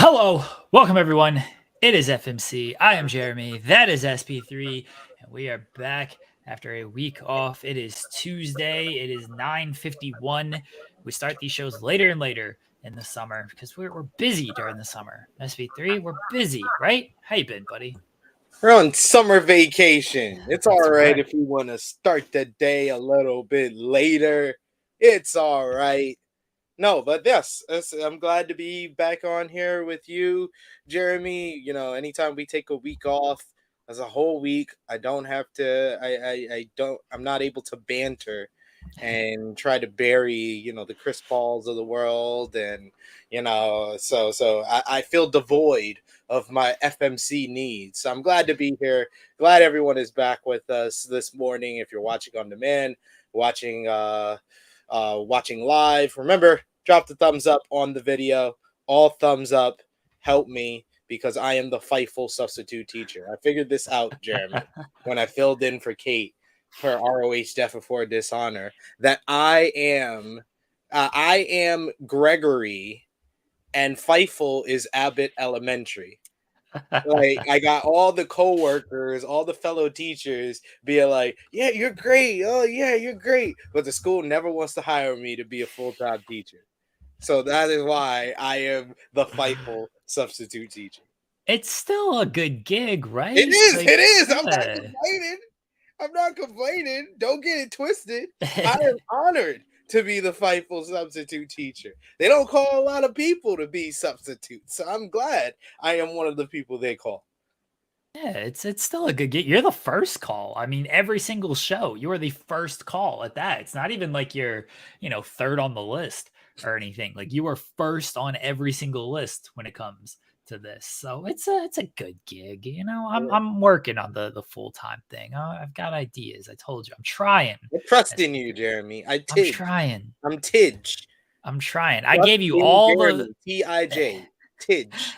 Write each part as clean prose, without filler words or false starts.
Hello, welcome everyone. It is FMC. I am Jeremy. That is SP3, and we are back after a week off. It is Tuesday. It is 9:51. We start these shows later and later in the summer because we're busy during the summer. SP3, we're busy, right? How you been, buddy? We're on summer vacation. It's That's all right right. if you want to start the day a little bit later. It's all right. No, but yes, I'm glad to be back on here with you, Jeremy. Anytime we take a week off, as a whole week, I don't have to. I don't. I'm not able to banter and try to bury the Chris Pauls of the world, and I feel devoid of my FMC needs. So I'm glad to be here. Glad everyone is back with us this morning. If you're watching on demand, watching watching live, remember, drop the thumbs up on the video. All thumbs up help me because I am the Fightful substitute teacher. I figured this out, Jeremy, when I filled in for Kate for ROH Death Before Dishonor, that I am Gregory and Fightful is Abbott Elementary. Like, I got all the coworkers, all the fellow teachers being like, "Yeah, you're great. Oh, yeah, you're great." But the school never wants to hire me to be a full-time teacher. So that is why I am the Fightful substitute teacher. It's still a good gig, It right? is. Like, It is. I'm not yeah. complaining. I'm not complaining. Don't get it twisted. I am honored to be the Fightful substitute teacher. They don't call a lot of people to be substitutes, so I'm glad I am one of the people they call. Yeah, it's still a good gig. You're the first call. I mean, every single show, you are the first call at that. It's not even like you're, third on the list or anything. Like you are first on every single list when it comes to this. So it's a good gig. I'm working on the full-time thing. I've got ideas. I told you. I'm trying. I trust in you, Jeremy. I'm trying. I'm Tidge. I'm trying. I Trust gave you in all the Jeremy. T-I-J. Tidge.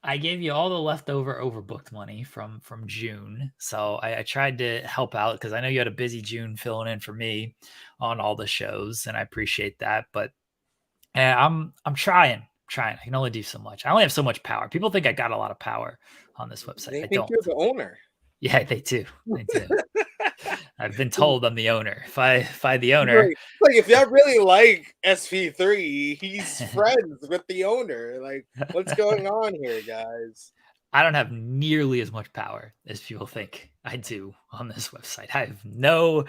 I gave you all the leftover overbooked money from June, so I tried to help out because I know you had a busy June filling in for me on all the shows, and I appreciate that. But I'm trying. I can only do so much. I only have so much power. People think I got a lot of power on this website. They I think don't. you're the owner. Yeah, they do. They do. I've been told I'm the owner. If I the owner, Like if y'all really like SP3, he's friends with the owner. Like, what's going on here, guys? I don't have nearly as much power as people think I do on this website. I have no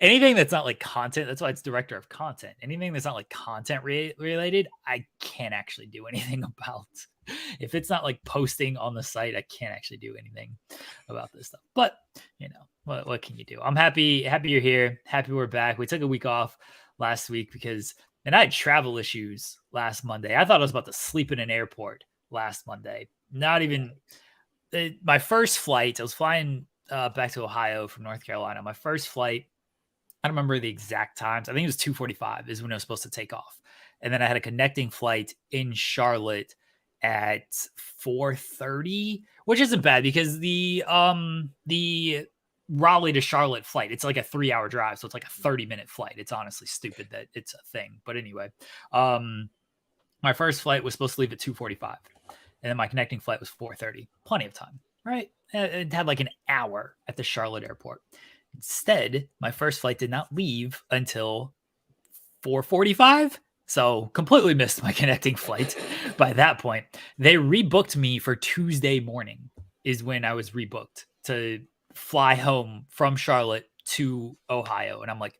anything that's not like content. That's why it's director of content. Anything that's not like content related, I can't actually do anything about. If it's not like posting on the site, I can't actually do anything about this stuff. But what can you do? I'm happy you're here. Happy we're back. We took a week off last week and I had travel issues last Monday. I thought I was about to sleep in an airport last Monday. Not even my first flight. I was flying back to Ohio from North Carolina. My first flight, I don't remember the exact times. I think it was 2:45 is when I was supposed to take off. And then I had a connecting flight in Charlotte at 4:30, which isn't bad because the Raleigh to Charlotte flight, it's like a 3-hour drive, so it's like a 30-minute flight. It's honestly stupid that it's a thing. But anyway, my first flight was supposed to leave at 2:45. And then my connecting flight was 4:30. Plenty of time, right? It had like an hour at the Charlotte airport. Instead, my first flight did not leave until 4:45. So completely missed my connecting flight by that point. They rebooked me for Tuesday morning is when I was rebooked to fly home from Charlotte to Ohio. And I'm like,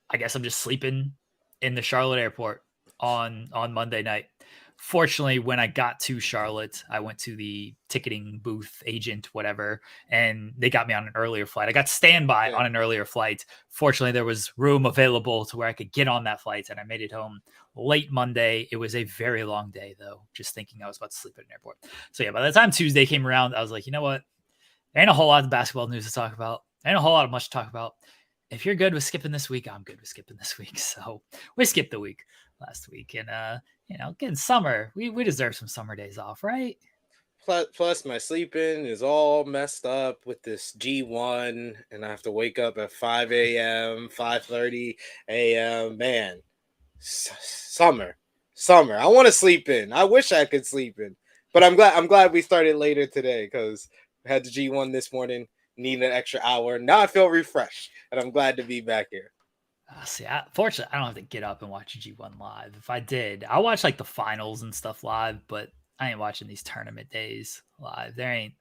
I guess I'm just sleeping in the Charlotte airport on Monday night. Fortunately, when I got to Charlotte, I went to the ticketing booth agent, whatever, and they got me on an earlier flight. I got standby on an earlier flight. Fortunately, there was room available to where I could get on that flight, and I made it home late Monday. It was a very long day, though, just thinking I was about to sleep at an airport. So, yeah, by the time Tuesday came around, I was like, you know what? There ain't a whole lot of basketball news to talk about. There ain't a whole lot of much to talk about. If you're good with skipping this week, I'm good with skipping this week. So we skipped the week last week. And, getting summer, we deserve some summer days off, right? Plus, my sleeping is all messed up with this G1, and I have to wake up at 5 a.m., 5:30 a.m. Man, summer. I want to sleep in. I wish I could sleep in. But I'm glad we started later today because we had the G1 this morning. Need an extra hour. Now I feel refreshed, and I'm glad to be back here. See, fortunately, I don't have to get up and watch G1 live. If I did, I'll watch like the finals and stuff live, but I ain't watching these tournament days live. There ain't.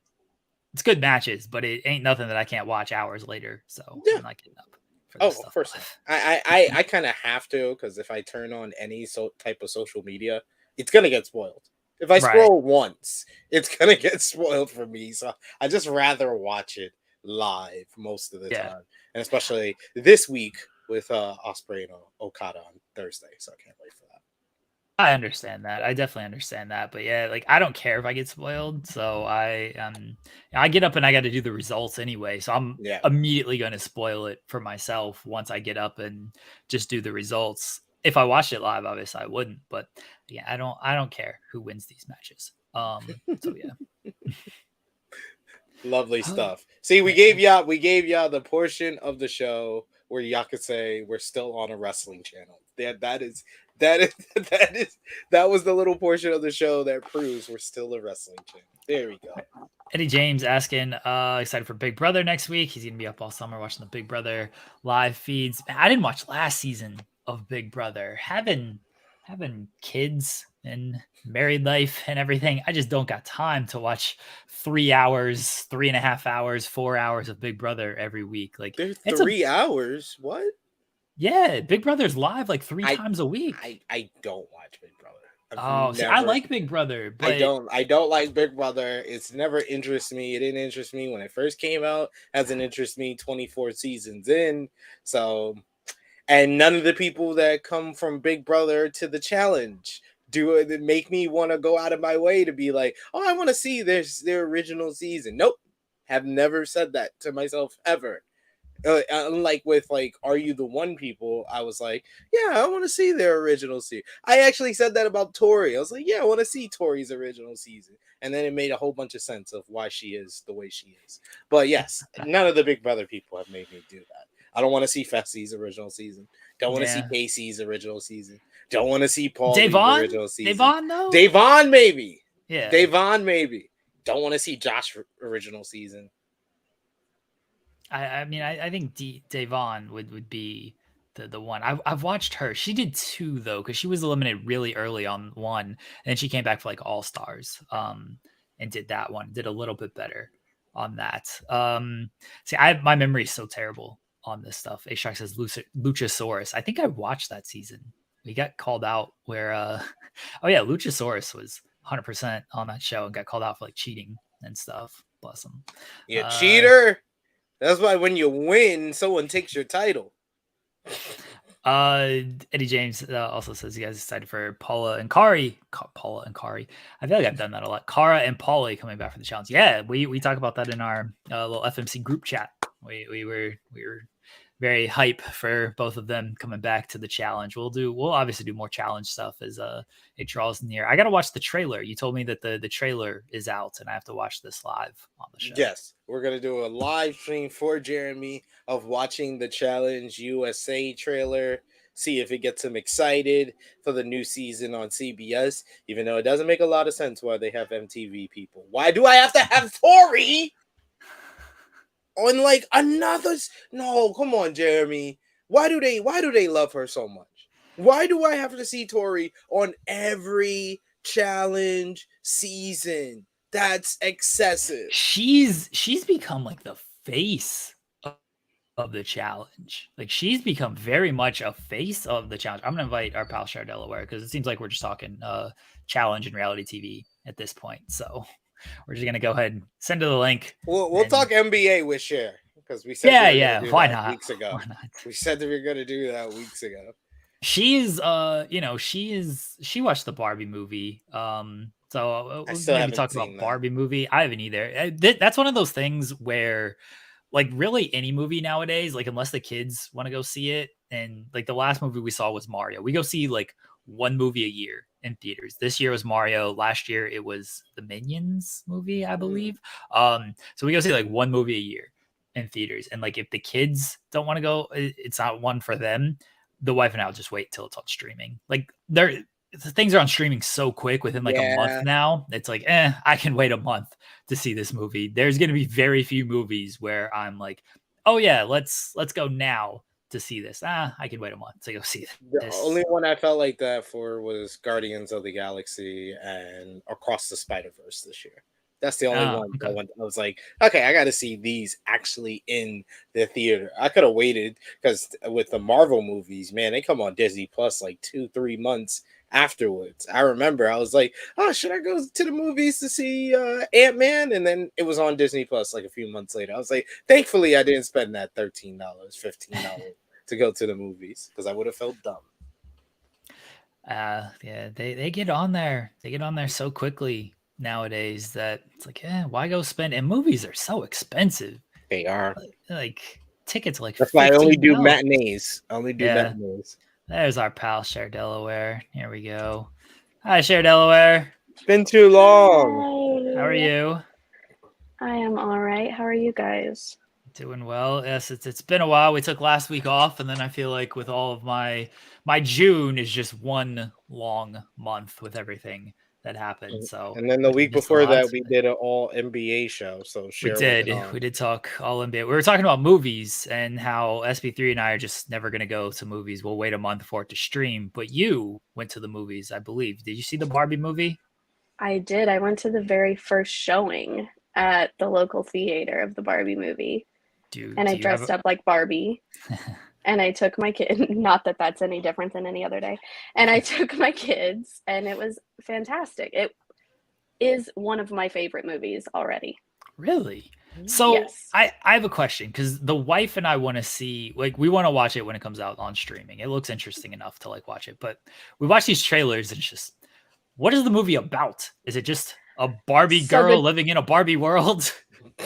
It's good matches, but it ain't nothing that I can't watch hours later. So Yeah. I'm not getting up for this stuff. First, I kind of have to because if I turn on any type of social media, it's gonna get spoiled. If I scroll once, it's gonna get spoiled for me. So I just rather watch it live most of the time, and especially this week with Osprey and Okada on Thursday. So I can't wait for that. I understand that. I definitely understand that. But yeah, like I don't care if I get spoiled. So I get up and I got to do the results anyway. So I'm immediately going to spoil it for myself once I get up and just do the results. If I watched it live, obviously I wouldn't. But yeah, I don't care who wins these matches. So yeah. Lovely stuff. See, we gave y'all the portion of the show where y'all could say we're still on a wrestling channel. That was the little portion of the show that proves we're still a wrestling channel. There we go. Eddie James asking, excited for Big Brother next week. He's gonna be up all summer watching the Big Brother live feeds. I didn't watch last season of Big Brother. Having kids and married life and everything, I just don't got time to watch 3 hours, 3.5 hours, 4 hours of Big Brother every week. Like there's 3 hours. What? Yeah, Big Brother's live like 3 times a week. I don't watch Big Brother. See, I like Big Brother, but I don't like Big Brother. It's never interested me. It didn't interest me when it first came out. Hasn't interested me 24 seasons in. So, and none of the people that come from Big Brother to the challenge do it make me want to go out of my way to be like, oh, I want to see their original season. Nope, have never said that to myself ever. Unlike with like Are You the One people, I was like, yeah, I want to see their original season. I actually said that about Tori. I was like, yeah, I want to see Tori's original season, and then it made a whole bunch of sense of why she is the way she is. But yes, none of the Big Brother people have made me do that. I don't want to see Fessy's original season. Don't want to see Casey's original season. Don't want to see Paul's original season. Devon, though? Devon, maybe. Yeah. Devon, maybe. Don't want to see Josh's original season. I mean, I think Devon would be the one. I've watched her. She did 2 though, because she was eliminated really early on 1, and then she came back for like All Stars, and did that one. Did a little bit better on that. See, my memory is so terrible on this stuff. A-Shark says Luchasaurus. I think I watched that season. We got called out where oh yeah, Luchasaurus was 100% on that show and got called out for like cheating and stuff. Bless him. You cheater. That's why when you win, someone takes your title. Eddie James also says you guys excited for Paula and Kari. Paula and Kari. I feel like I've done that a lot. Kara and Paulie coming back for the challenge. Yeah, we talk about that in our little FMC group chat. We were very hype for both of them coming back to the challenge. We'll obviously do more challenge stuff as it draws near. I got to watch the trailer. You told me that the trailer is out and I have to watch this live on the show. Yes, we're going to do a live stream for Jeremy of watching the Challenge USA trailer. See if it gets him excited for the new season on CBS, even though it doesn't make a lot of sense why they have MTV people. Why do I have to have Tori on like another? No, come on, Jeremy. Why do they love her so much? Why do I have to see Tori on every challenge season? That's excessive. She's become like the face of the challenge. Like she's become very much a face of the challenge. I'm gonna invite our pal Shar Delaware because it seems like we're just talking challenge and reality TV at this point. So we're just gonna go ahead and send her the link. We'll talk NBA with Cher because we said why not weeks ago. Why not? We said that we were gonna do that weeks ago. She's she watched the Barbie movie. So we'll maybe talk about Barbie movie. I haven't either. That's one of those things where like really any movie nowadays, like unless the kids want to go see it, and like the last movie we saw was Mario. We go see like one movie a year in theaters. This year was Mario. Last year it was the Minions movie, I believe. So we go see like one movie a year in theaters. And like if the kids don't want to go, it's not one for them. The wife and I will just wait till it's on streaming. Like things are on streaming so quick within like a month Yeah. now. It's like, I can wait a month to see this movie. There's going to be very few movies where I'm like, oh yeah, let's go now to see this. I can wait a month to go see The this. only one I felt like that for was Guardians of the Galaxy and Across the Spider-Verse this year. That's the only Oh, one okay. I was like, okay, I got to see these actually in the theater. I could have waited because with the Marvel movies, man, they come on Disney Plus like 2-3 months afterwards. I remember I was like, oh, should I go to the movies to see Ant-Man? And then it was on Disney Plus like a few months later. I was like, thankfully, I didn't spend that $13, $15 to go to the movies because I would have felt dumb. Yeah, they get on there. They get on there so quickly nowadays that it's like, why go spend? And movies are so expensive. They are. Like tickets are like That's why I only do $15. matinees. I only do Yeah, matinees. there's our pal Share Delaware. Here we go. Hi, Share Delaware. It's been too long. How are Hi. you? I am all right. How are you guys? Doing well. Yes, it's been a while. We took last week off, and then I feel like with all of my June is just one long month with everything that happened. So And then the week missed a before lot. that, we did an all NBA show. So We Cher did. wasn't on. We did talk all NBA. We were talking about movies and how SP3 and I are just never going to go to movies. We'll wait a month for it to stream. But you went to the movies, I believe. Did you see the Barbie movie? I did. I went to the very first showing at the local theater of the Barbie movie, Dude, and I do you have dressed up like Barbie. And I took my kid, not that that's any different than any other day. And I took my kids, and it was fantastic. It is one of my favorite movies already. Really? So Yes. I have a question because the wife and I want to see, like, we want to watch it when it comes out on streaming. It looks interesting enough to like watch it, but we watch these trailers and it's just, what is the movie about? Is it just a Barbie girl living in a Barbie world?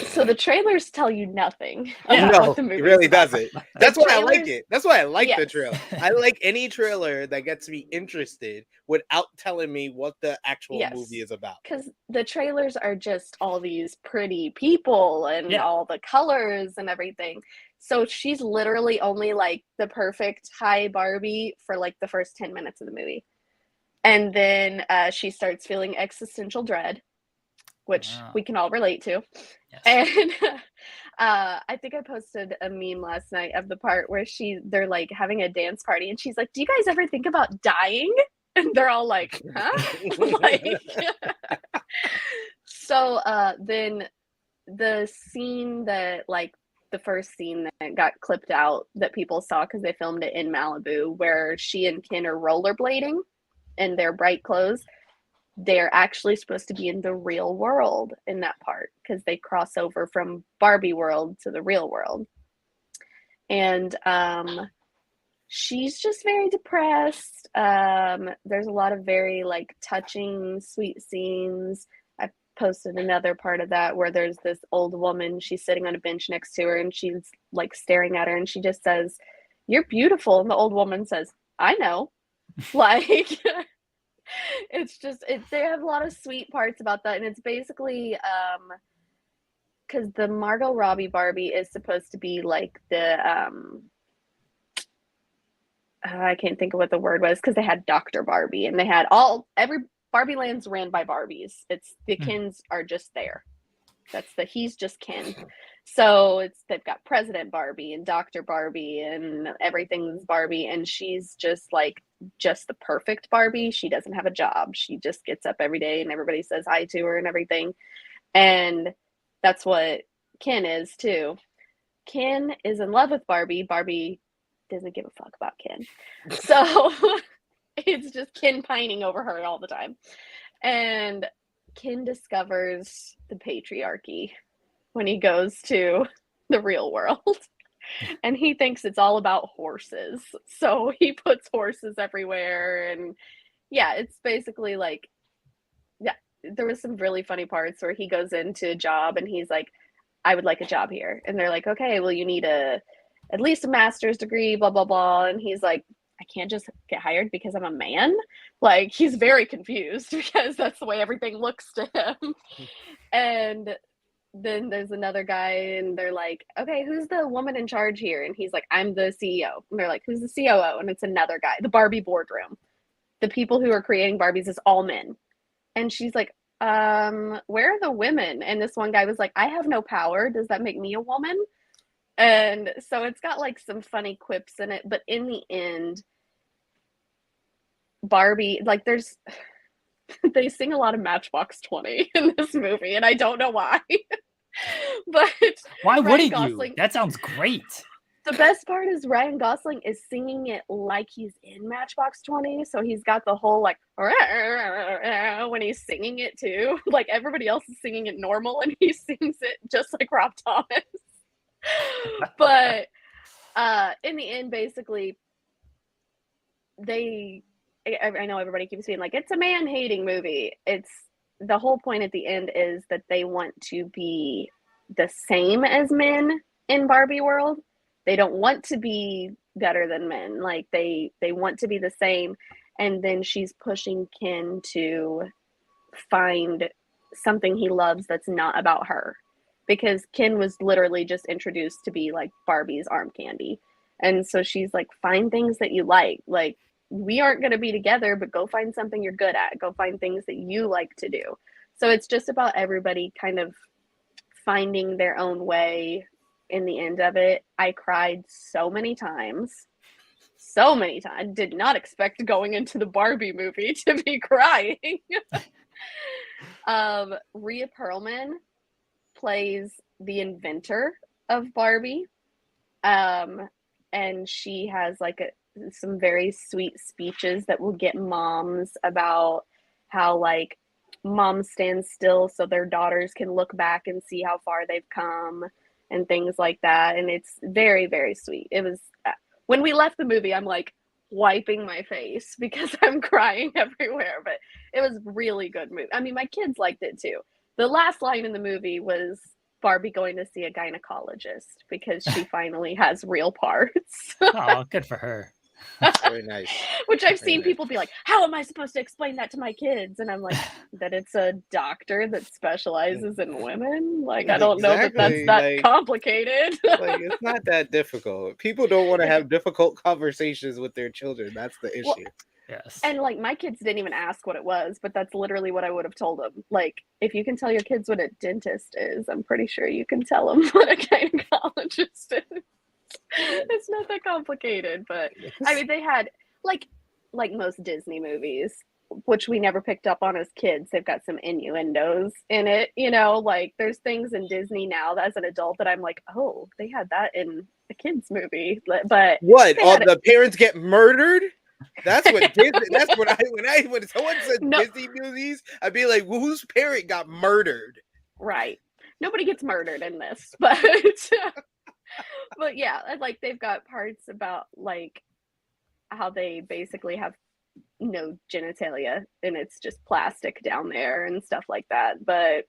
So the trailers tell you nothing Yeah. about No, what the movie it really about. doesn't. That's why I like trailers- it. That's why I like the Yes. trailer. I like any trailer that gets me interested without telling me what the actual Yes. movie is about. Because the trailers are just all these pretty people and Yeah. all the colors and everything. So she's literally only like the perfect high Barbie for like the first 10 minutes of the movie. And then she starts feeling existential dread, which Wow. we can all relate to. Yes. And I think I posted a meme last night of the part where they're like having a dance party and she's like, do you guys ever think about dying? And they're all like, huh? Like, so then the scene that like the first scene that got clipped out that people saw because they filmed it in Malibu where she and Ken are rollerblading in their bright clothes, they're actually supposed to be in the real world in that part because they cross over from Barbie world to the real world. And she's just very depressed. There's a lot of very like touching, sweet scenes. I posted another part of that where there's this old woman, she's sitting on a bench next to her and she's like staring at her and she just says, "You're beautiful." And the old woman says, "I know." Like it's just they have a lot of sweet parts about that, and it's basically because the Margot Robbie Barbie is supposed to be like the I can't think of what the word was because they had Dr. Barbie and they had every Barbie Land's ran by Barbies. It's the Kens are just there. That's he's just Ken. So they've got President Barbie and Dr. Barbie and everything's Barbie, and she's just the perfect Barbie. She doesn't have a job. She just gets up every day and everybody says hi to her and everything. And that's what Ken is too. Ken is in love with Barbie. Barbie doesn't give a fuck about Ken. So it's just Ken pining over her all the time. And Ken discovers the patriarchy when he goes to the real world. And he thinks it's all about horses. So he puts horses everywhere. And yeah, it's basically like, yeah, there was some really funny parts where he goes into a job and he's like, "I would like a job here." And they're like, "Okay, well, you need at least a master's degree, blah, blah, blah." And he's like, "I can't just get hired because I'm a man." Like, he's very confused because that's the way everything looks to him. And then there's another guy and they're like, "Okay, who's the woman in charge here?" And he's like, "I'm the CEO." And they're like, "Who's the COO?" And it's another guy, the Barbie boardroom. the people who are creating Barbies is all men. And she's like, where are the women? And this one guy was like, I have no power. Does that make me a woman? And so it's got like some funny quips in it, but in the end, Barbie, like they sing a lot of Matchbox 20 in this movie, and I don't know why. But why Ryan wouldn't Gosling, you? That sounds great. the best part is Ryan Gosling is singing it like he's in Matchbox 20, so he's got the whole like when he's singing it too. Like everybody else is singing it normal, and he sings it just like Rob Thomas. But in the end, basically, I know everybody keeps being like, it's a man-hating movie. It's the whole point at the end is that they want to be the same as men in Barbie world. They don't want to be better than men. Like they want to be the same. And then she's pushing Ken to find something he loves that's not about her. Because Ken was literally just introduced to be like Barbie's arm candy. And so she's like, find things that you like. Like, we aren't going to be together, but go find something you're good at. Go find things that you like to do. So it's just about everybody kind of finding their own way in the end of it. I cried so many times. So many times. I did not expect going into the Barbie movie to be crying. Rhea Perlman plays the inventor of Barbie. And she has like some very sweet speeches that will get moms about how like moms stand still so their daughters can look back and see how far they've come and things like that. And it's very, very sweet. It was, when we left the movie, I'm like wiping my face because I'm crying everywhere, but it was really good movie. I mean, my kids liked it too. The last line in the movie was Barbie going to see a gynecologist because she finally has real parts. Oh, good for her. Very nice. Which I've seen people be like, how am I supposed to explain that to my kids? And I'm like, that it's a doctor that specializes in women? Like, I don't know that that's that complicated. Like, it's not that difficult. People don't want to have difficult conversations with their children. That's the issue. Well, yes. And like my kids didn't even ask what it was, but that's literally what I would have told them. Like, if you can tell your kids what a dentist is, I'm pretty sure you can tell them what a gynecologist is. It's not that complicated, but I mean, they had like most Disney movies, which we never picked up on as kids. They've got some innuendos in it, you know, like there's things in Disney now that as an adult that I'm like, oh, they had that in a kids movie. But what? All the parents get murdered? That's what Disney. That's what when someone said Disney movies, I'd be like, well, whose parent got murdered? Right. Nobody gets murdered in this, but but yeah, like they've got parts about like how they basically have no genitalia and it's just plastic down there and stuff like that. But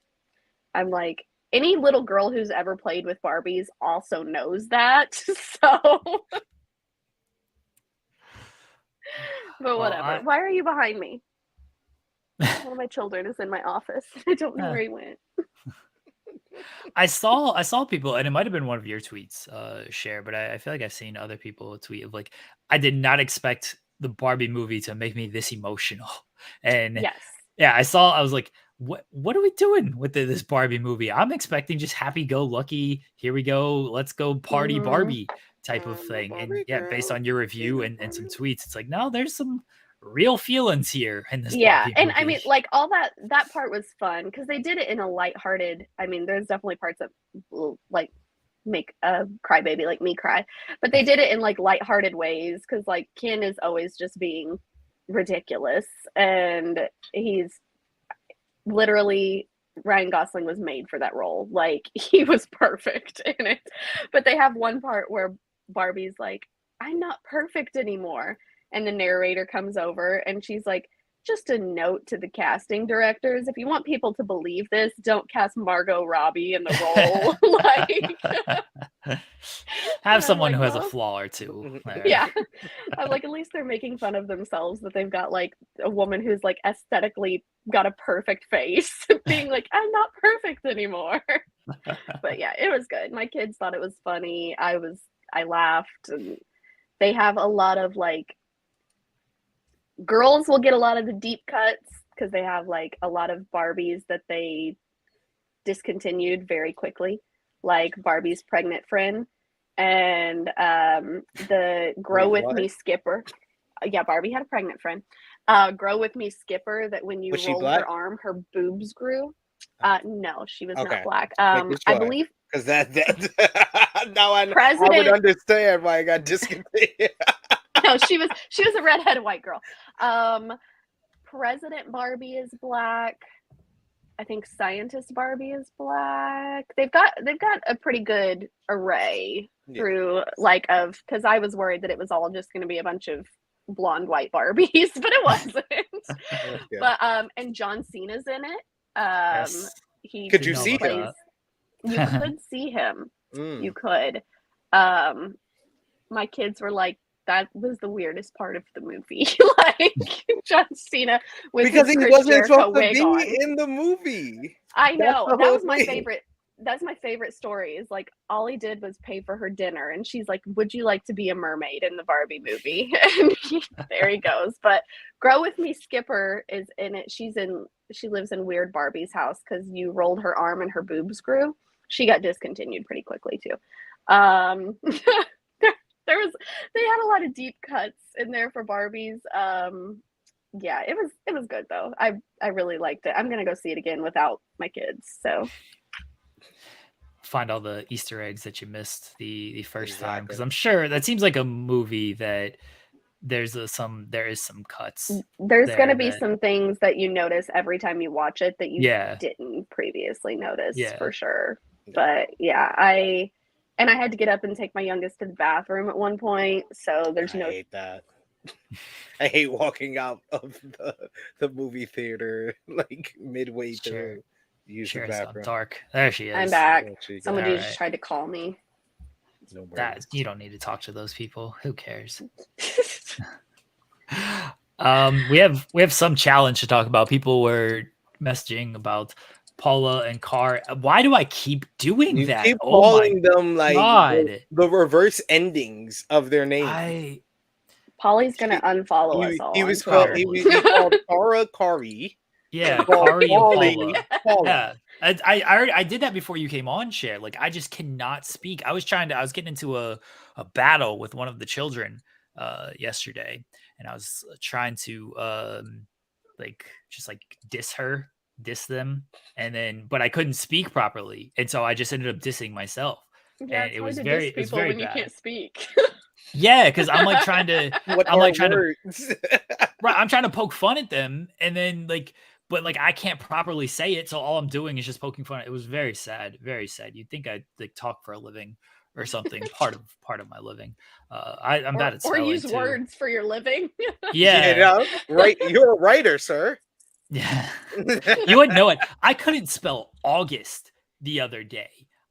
I'm like, any little girl who's ever played with Barbies also knows that. So but whatever. Well, why are you behind me? One of my children is in my office. I don't know where he went. I saw people, and it might have been one of your tweets, share, but I feel like I've seen other people tweet of like, I did not expect the Barbie movie to make me this emotional. And yes, yeah, I was like, what are we doing with this Barbie movie? I'm expecting just happy-go-lucky, here we go, let's go party Barbie type of thing. And yeah, based on your review and some tweets, it's like, no, there's some real feelings here in this Barbie and movie. I mean, like all that part was fun because they did it in a lighthearted. I mean, there's definitely parts that will like make a crybaby like me cry, but they did it in like lighthearted ways because like Ken is always just being ridiculous, and he's literally, Ryan Gosling was made for that role. Like he was perfect in it. But they have one part where Barbie's like, I'm not perfect anymore. And the narrator comes over and she's like, just a note to the casting directors. If you want people to believe this, don't cast Margot Robbie in the role. Like have someone who has a flaw or two. Yeah. I'm like, at least they're making fun of themselves that they've got like a woman who's like aesthetically got a perfect face being like, I'm not perfect anymore. But yeah, it was good. My kids thought it was funny. I laughed, and they have a lot of like Girls will get a lot of the deep cuts because they have like a lot of Barbies that they discontinued very quickly, like Barbie's pregnant friend and the Grow Wait, With Me what? Skipper. Yeah, Barbie had a pregnant friend. Grow With Me Skipper, that when you Was she rolled black? her arm, her boobs grew. No, she was not Okay, black. making I sure. believe Because now I would President. understand why I got discontinued. No, she was a redheaded white girl. President Barbie is black. I think Scientist Barbie is black. They've got a pretty good array through of, because I was worried that it was all just going to be a bunch of blonde white Barbies, but it wasn't. But and John Cena's in it. Yes. He Could you see plays, him? you could see him. Mm. You could. My kids were like, that was the weirdest part of the movie. Like John Cena with Because his he Chris wasn't Jericho supposed to wig be on. in the movie. I know. That's the That whole was my thing. favorite. That's my favorite story, is like all he did was pay for her dinner, and she's like, would you like to be a mermaid in the Barbie movie? And there he goes. But Grow With Me Skipper is in it. She lives in Weird Barbie's house because you rolled her arm and her boobs grew. She got discontinued pretty quickly too. They had a lot of deep cuts in there for Barbies. Yeah, it was good though. I really liked it. I'm gonna go see it again without my kids. So Find all the Easter eggs that you missed the first time, because Exactly. I'm sure that seems like a movie that there is some cuts. there's there gonna be that- some things that you notice every time you watch it that you Yeah. didn't previously notice, Yeah. for sure. But yeah, I had to get up and take my youngest to the bathroom at one point, so there's I no hate that. I hate walking out of the movie theater like midway through. Use the Sure, it's bathroom. dark. There she is. I'm back. There she Someone goes. just tried to call me. No worries. That you don't need to talk to those people. Who cares? We have some challenge to talk about. People were messaging about Paula and Car. Why do I keep doing You that? keep Oh my calling them like God. the reverse endings of their name. Polly's gonna unfollow us all. He was I'm called sure. he called Cara Kari. Yeah, called Kari and Pauly Paula. Yeah. I did that before you came on, Cher. Like, I just cannot speak. I was getting into a battle with one of the children yesterday, and I was trying to just diss them, and then but I couldn't speak properly, and so I just ended up dissing myself. Yeah, And it was very when you bad. can't speak. Yeah, because I'm like trying to What I'm are like trying words? right, I'm trying to poke fun at them, and then but I can't properly say it, so all I'm doing is just poking fun. It was very sad, very sad. You'd think I'd talk for a living or something, part of my living. I'm bad at spelling or use too. words for your living. Yeah, right. You're a writer, sir. Yeah. You wouldn't know it. I couldn't spell August the other day.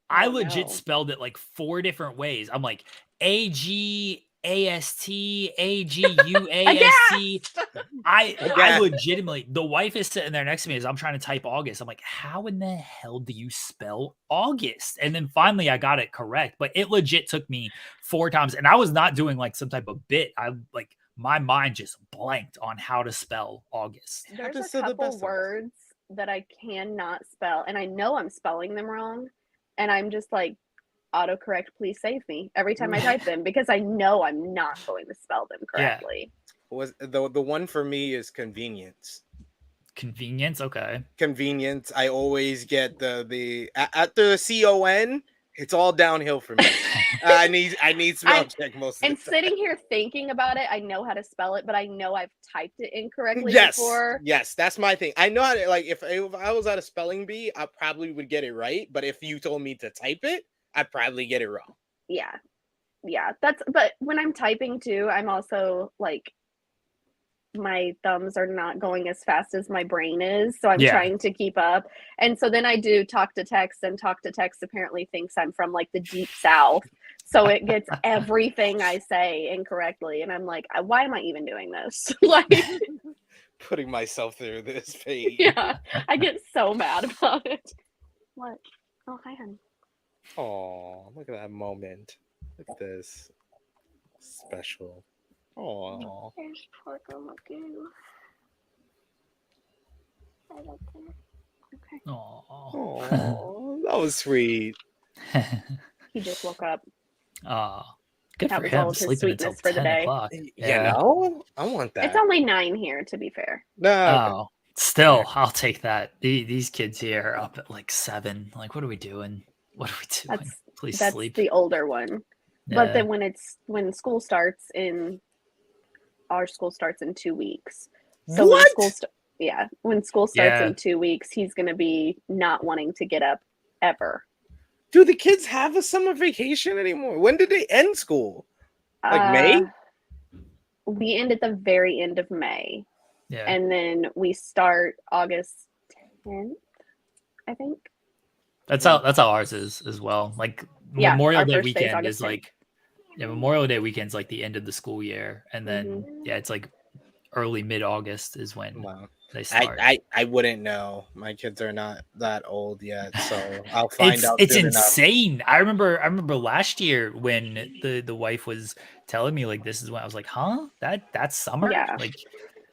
I legit spelled it like 4 different ways. I'm like AGAST, AGUAST. I legitimately, the wife is sitting there next to me as I'm trying to type August. I'm like, how in the hell do you spell August? And then finally I got it correct, but it legit took me 4 times. And I was not doing like some type of bit. My mind just blanked on how to spell August. There's a couple words that I cannot spell, and I know I'm spelling them wrong, and I'm just like, autocorrect, please save me every time I type them, because I know I'm not going to spell them correctly. Was the one for me is convenience. Convenience, okay. Convenience. I always get the after the CON. It's all downhill for me. I need spell check most of the time. And sitting here thinking about it, I know how to spell it, but I know I've typed it incorrectly before. Yes, that's my thing. I know how to, like, if I was at a spelling bee, I probably would get it right. But if you told me to type it, I'd probably get it wrong. Yeah. But when I'm typing too, I'm also like, my thumbs are not going as fast as my brain is, so I'm trying to keep up. And so then I do talk to text, and talk to text apparently thinks I'm from like the deep south, so it gets everything I say incorrectly, and I'm like, why am I even doing this? Like, putting myself through this phase. Yeah, I get so mad about it. What? Oh, hi, honey. Oh, look at that moment. Look at this special. Oh, There's Porco Magoo. Right up there. Okay. oh, that was sweet. He just woke up. Oh, good That for was all him. of his Sleeping until sweetness for the 10 day. o'clock. You Yeah. know, I want that. It's only 9 here, to be fair. No, Oh, still, I'll take that. These kids here are up at like 7. Like, what are we doing? What are we doing? Please That's sleep. the older one. Yeah. But then when school starts in our school starts in 2 weeks. So What? when school starts Yeah. in 2 weeks, he's going to be not wanting to get up ever. Do the kids have a summer vacation anymore? When did they end school? Like May? We end at the very end of May. Yeah. And then we start August 10th, I think. That's how ours is as well. Like Yeah, Memorial our Day first day's weekend August is like Memorial Day weekend's like the end of the school year, and then it's like early mid-August is when Wow. they start. I wouldn't know. My kids are not that old yet, so I'll find out. It's soon enough. insane. I remember last year when the wife was telling me like this is when I was like, huh? That's summer? Yeah. Like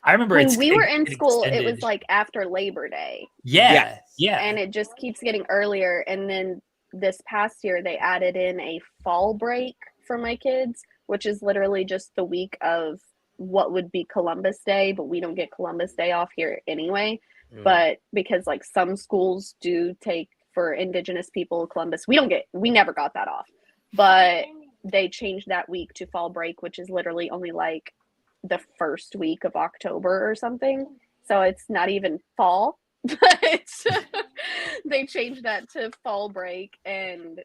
I remember when we were in school, extended. it was like after Labor Day. Yeah. And it just keeps getting earlier. And then this past year, they added in a fall break for my kids, which is literally just the week of what would be Columbus Day, but we don't get Columbus Day off here anyway. But because like some schools do take for Indigenous people Columbus, we never got that off. But they changed that week to fall break, which is literally only like the first week of October or something. So it's not even fall, but they changed that to fall break. And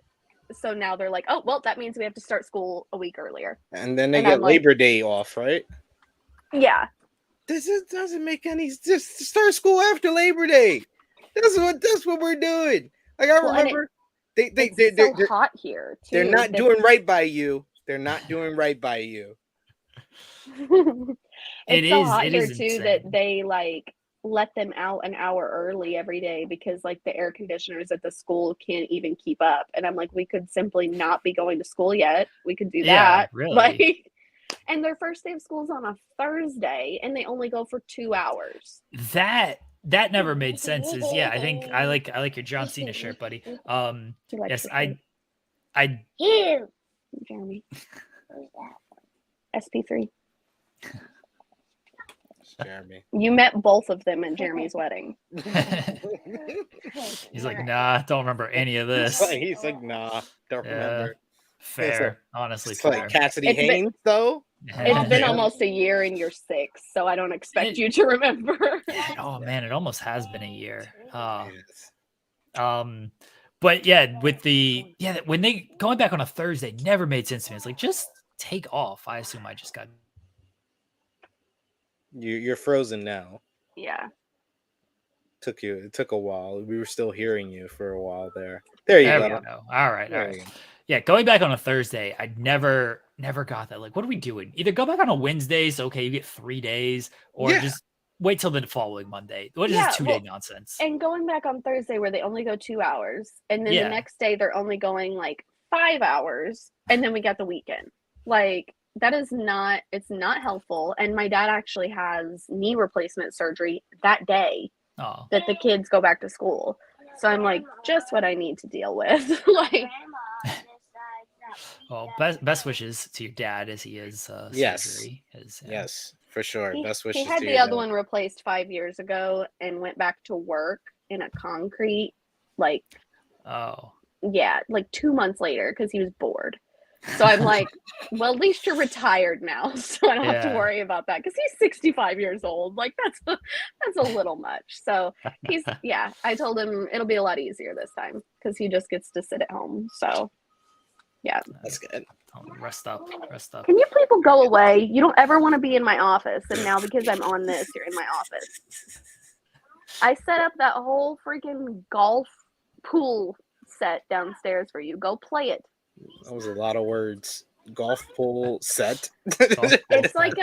so now they're like, oh, well, that means we have to start school a week earlier. And then they get Labor Day off, right? Yeah. This doesn't make any sense. Just start school after Labor Day. That's what we're doing. Like I remember they're so hot here too. They're not doing right by you. They're not doing right by you. It's so hot here too that they like let them out an hour early every day because like the air conditioners at the school can't even keep up. And I'm like, we could simply not be going to school yet. We could do that. Really. Like, and their first day of school is on a Thursday and they only go for 2 hours. That never made sense. I think I like your John Cena shirt, buddy. Yes, I Jeremy. SP3. Jeremy. You met both of them at Jeremy's wedding. He's like, nah, don't remember any of this. He's like, nah, don't remember. Fair, honestly. It's fair. Like Cassidy Haynes, though. It's been almost a year and you're 6, so I don't expect you to remember. Oh man, it almost has been a year. But yeah, with when they going back on a Thursday never made sense to me. It's like just take off. I assume I just got. You're frozen now. Yeah. It took a while. We were still hearing you for a while there. There you go. All right. Yeah, going back on a Thursday, I never got that. Like, what are we doing? Either go back on a Wednesday, so okay, you get 3 days, or just wait till the following Monday. What is this 2-day nonsense? And going back on Thursday where they only go 2 hours, and then the next day they're only going like 5 hours, and then we got the weekend. Like that is not, it's not helpful. And my dad actually has knee replacement surgery that day that the kids go back to school. So I'm like, just what I need to deal with. Like, well, best wishes to your dad as he is surgery. Yes, for sure. Best wishes. He had the other one replaced 5 years ago and went back to work in a concrete, like, like 2 months later because he was bored. So I'm like, well, at least you're retired now, so I don't have to worry about that because he's 65 years old. Like that's a little much. So he's I told him it'll be a lot easier this time because he just gets to sit at home. So that's good. Rest up. Can you people go away? You don't ever want to be in my office, and now because I'm on this, you're in my office. I set up that whole freaking golf pool set downstairs for you. Go play it. That was a lot of words. Golf pool set. It's like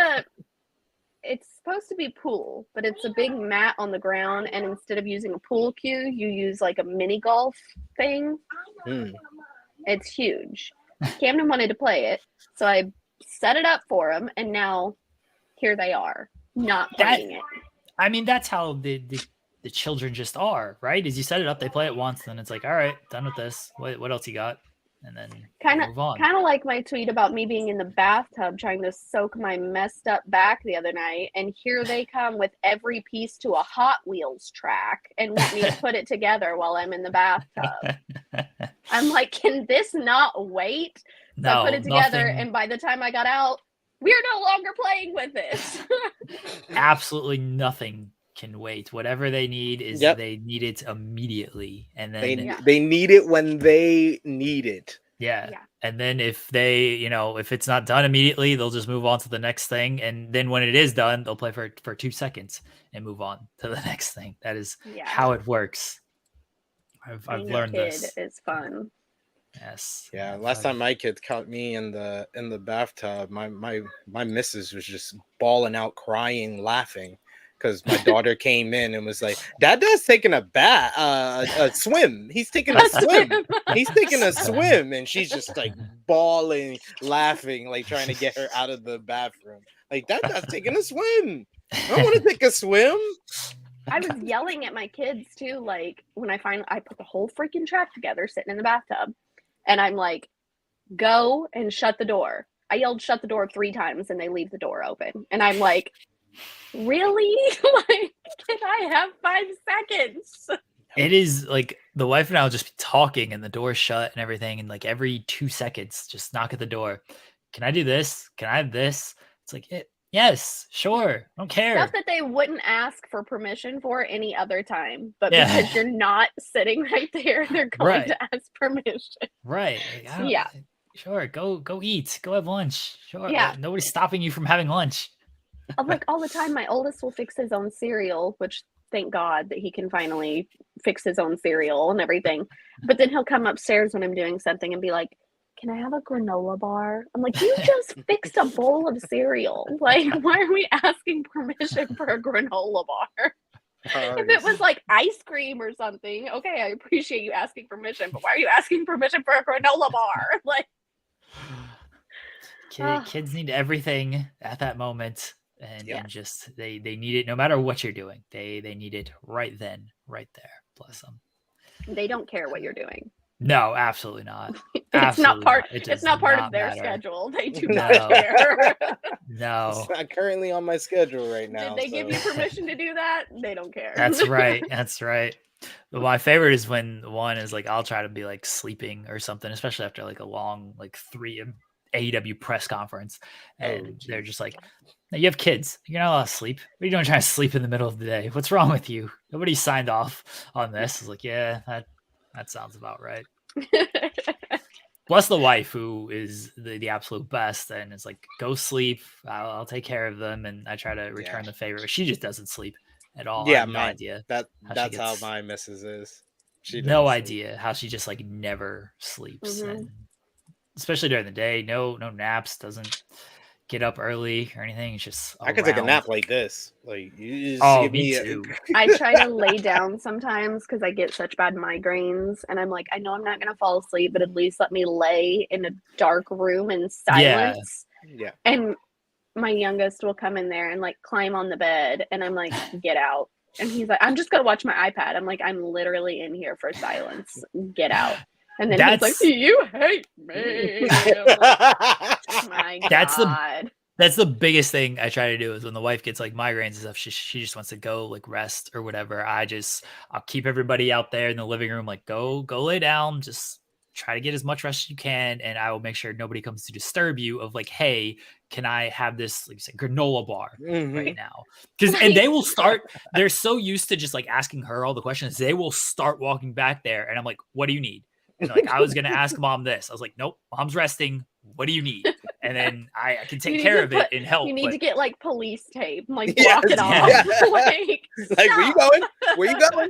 it's supposed to be pool, but it's a big mat on the ground, and instead of using a pool cue, you use like a mini golf thing. It's huge. Camden wanted to play it, so I set it up for them, and now here they are not playing it. I mean, that's how the children just are, right? Is you set it up, they play it once, then it's like, all right, done with this. What else you got? And then move on. Kind of like my tweet about me being in the bathtub trying to soak my messed up back the other night, and here they come with every piece to a Hot Wheels track and want me to put it together while I'm in the bathtub. I'm like, can this not wait? So I put it together, and by the time I got out, we're no longer playing with this. Absolutely nothing can wait. Whatever they need is they need it immediately, and then they need it when they need it. Yeah. And then if they, if it's not done immediately, they'll just move on to the next thing, and then when it is done, they'll play for 2 seconds and move on to the next thing. That is how it works. I've learned this. It's fun. Yes. Yeah. Last time my kids caught me in the bathtub, my missus was just bawling out, crying, laughing, because my daughter came in and was like, "Dada's taking a swim. He's taking a swim. He's taking a swim," and she's just like bawling, laughing, like trying to get her out of the bathroom. Like, Dada's taking a swim. I want to take a swim. I was yelling at my kids too, like when I put the whole freaking track together, sitting in the bathtub. And I'm like, go and shut the door. I yelled, shut the door 3 times, and they leave the door open. And I'm like, really? Like, can I have 5 seconds? It is like the wife and I will just be talking and the door's shut and everything. And like every 2 seconds, just knock at the door. Can I do this? Can I have this? It's like, yes, sure. I don't care. Stuff that they wouldn't ask for permission for any other time. But because you're not sitting right there, they're going to ask permission. Right. Like, sure. Go eat. Go have lunch. Sure. Yeah. Nobody's stopping you from having lunch. Like all the time, my oldest will fix his own cereal, which thank God that he can finally fix his own cereal and everything. But then he'll come upstairs when I'm doing something and be like, can I have a granola bar? I'm like, you just fixed a bowl of cereal. Like, why are we asking permission for a granola bar? If it was like ice cream or something, okay, I appreciate you asking permission, but why are you asking permission for a granola bar? Like, kids need everything at that moment, and just they need it no matter what you're doing. They need it right then, right there. Bless them. They don't care what you're doing. No, absolutely not. It's not part of their schedule. They do not care. No. It's not currently on my schedule right now. Did they give you permission to do that? They don't care. That's right. That's right. My favorite is when one is like, I'll try to be like sleeping or something, especially after like a long, like 3 AEW press conference. And they're just like, you have kids. You're not allowed to sleep. What are you doing trying to sleep in the middle of the day? What's wrong with you? Nobody signed off on this. It's like, yeah, that sounds about right. Plus the wife, who is the absolute best, and it's like, go sleep. I'll take care of them, and I try to return the favor. But she just doesn't sleep at all. Yeah, I have no idea. That's how my missus is. She no idea how she just like never sleeps, and especially during the day. No naps. Doesn't get up early or anything. It's just I could take a nap like this. Like, you just give me too. I try to lay down sometimes because I get such bad migraines, and I'm like, I know I'm not gonna fall asleep, but at least let me lay in a dark room in silence. Yeah. And my youngest will come in there and like climb on the bed, and I'm like, get out. And he's like, I'm just gonna watch my iPad. I'm like, I'm literally in here for silence. Get out. And then he's like, you hate me. My God. That's the biggest thing I try to do is when the wife gets like migraines and stuff, she just wants to go like rest or whatever. I'll keep everybody out there in the living room, like go lay down, just try to get as much rest as you can. And I will make sure nobody comes to disturb you of like, hey, can I have this, like you said, granola bar right now? And they will start, they're so used to just like asking her all the questions. They will start walking back there. And I'm like, what do you need? And like, I was going to ask mom this. I was like, nope, mom's resting. What do you need? And then I can take care of it and help. You need to get like police tape, like block it off. Like, where you going? Where you going?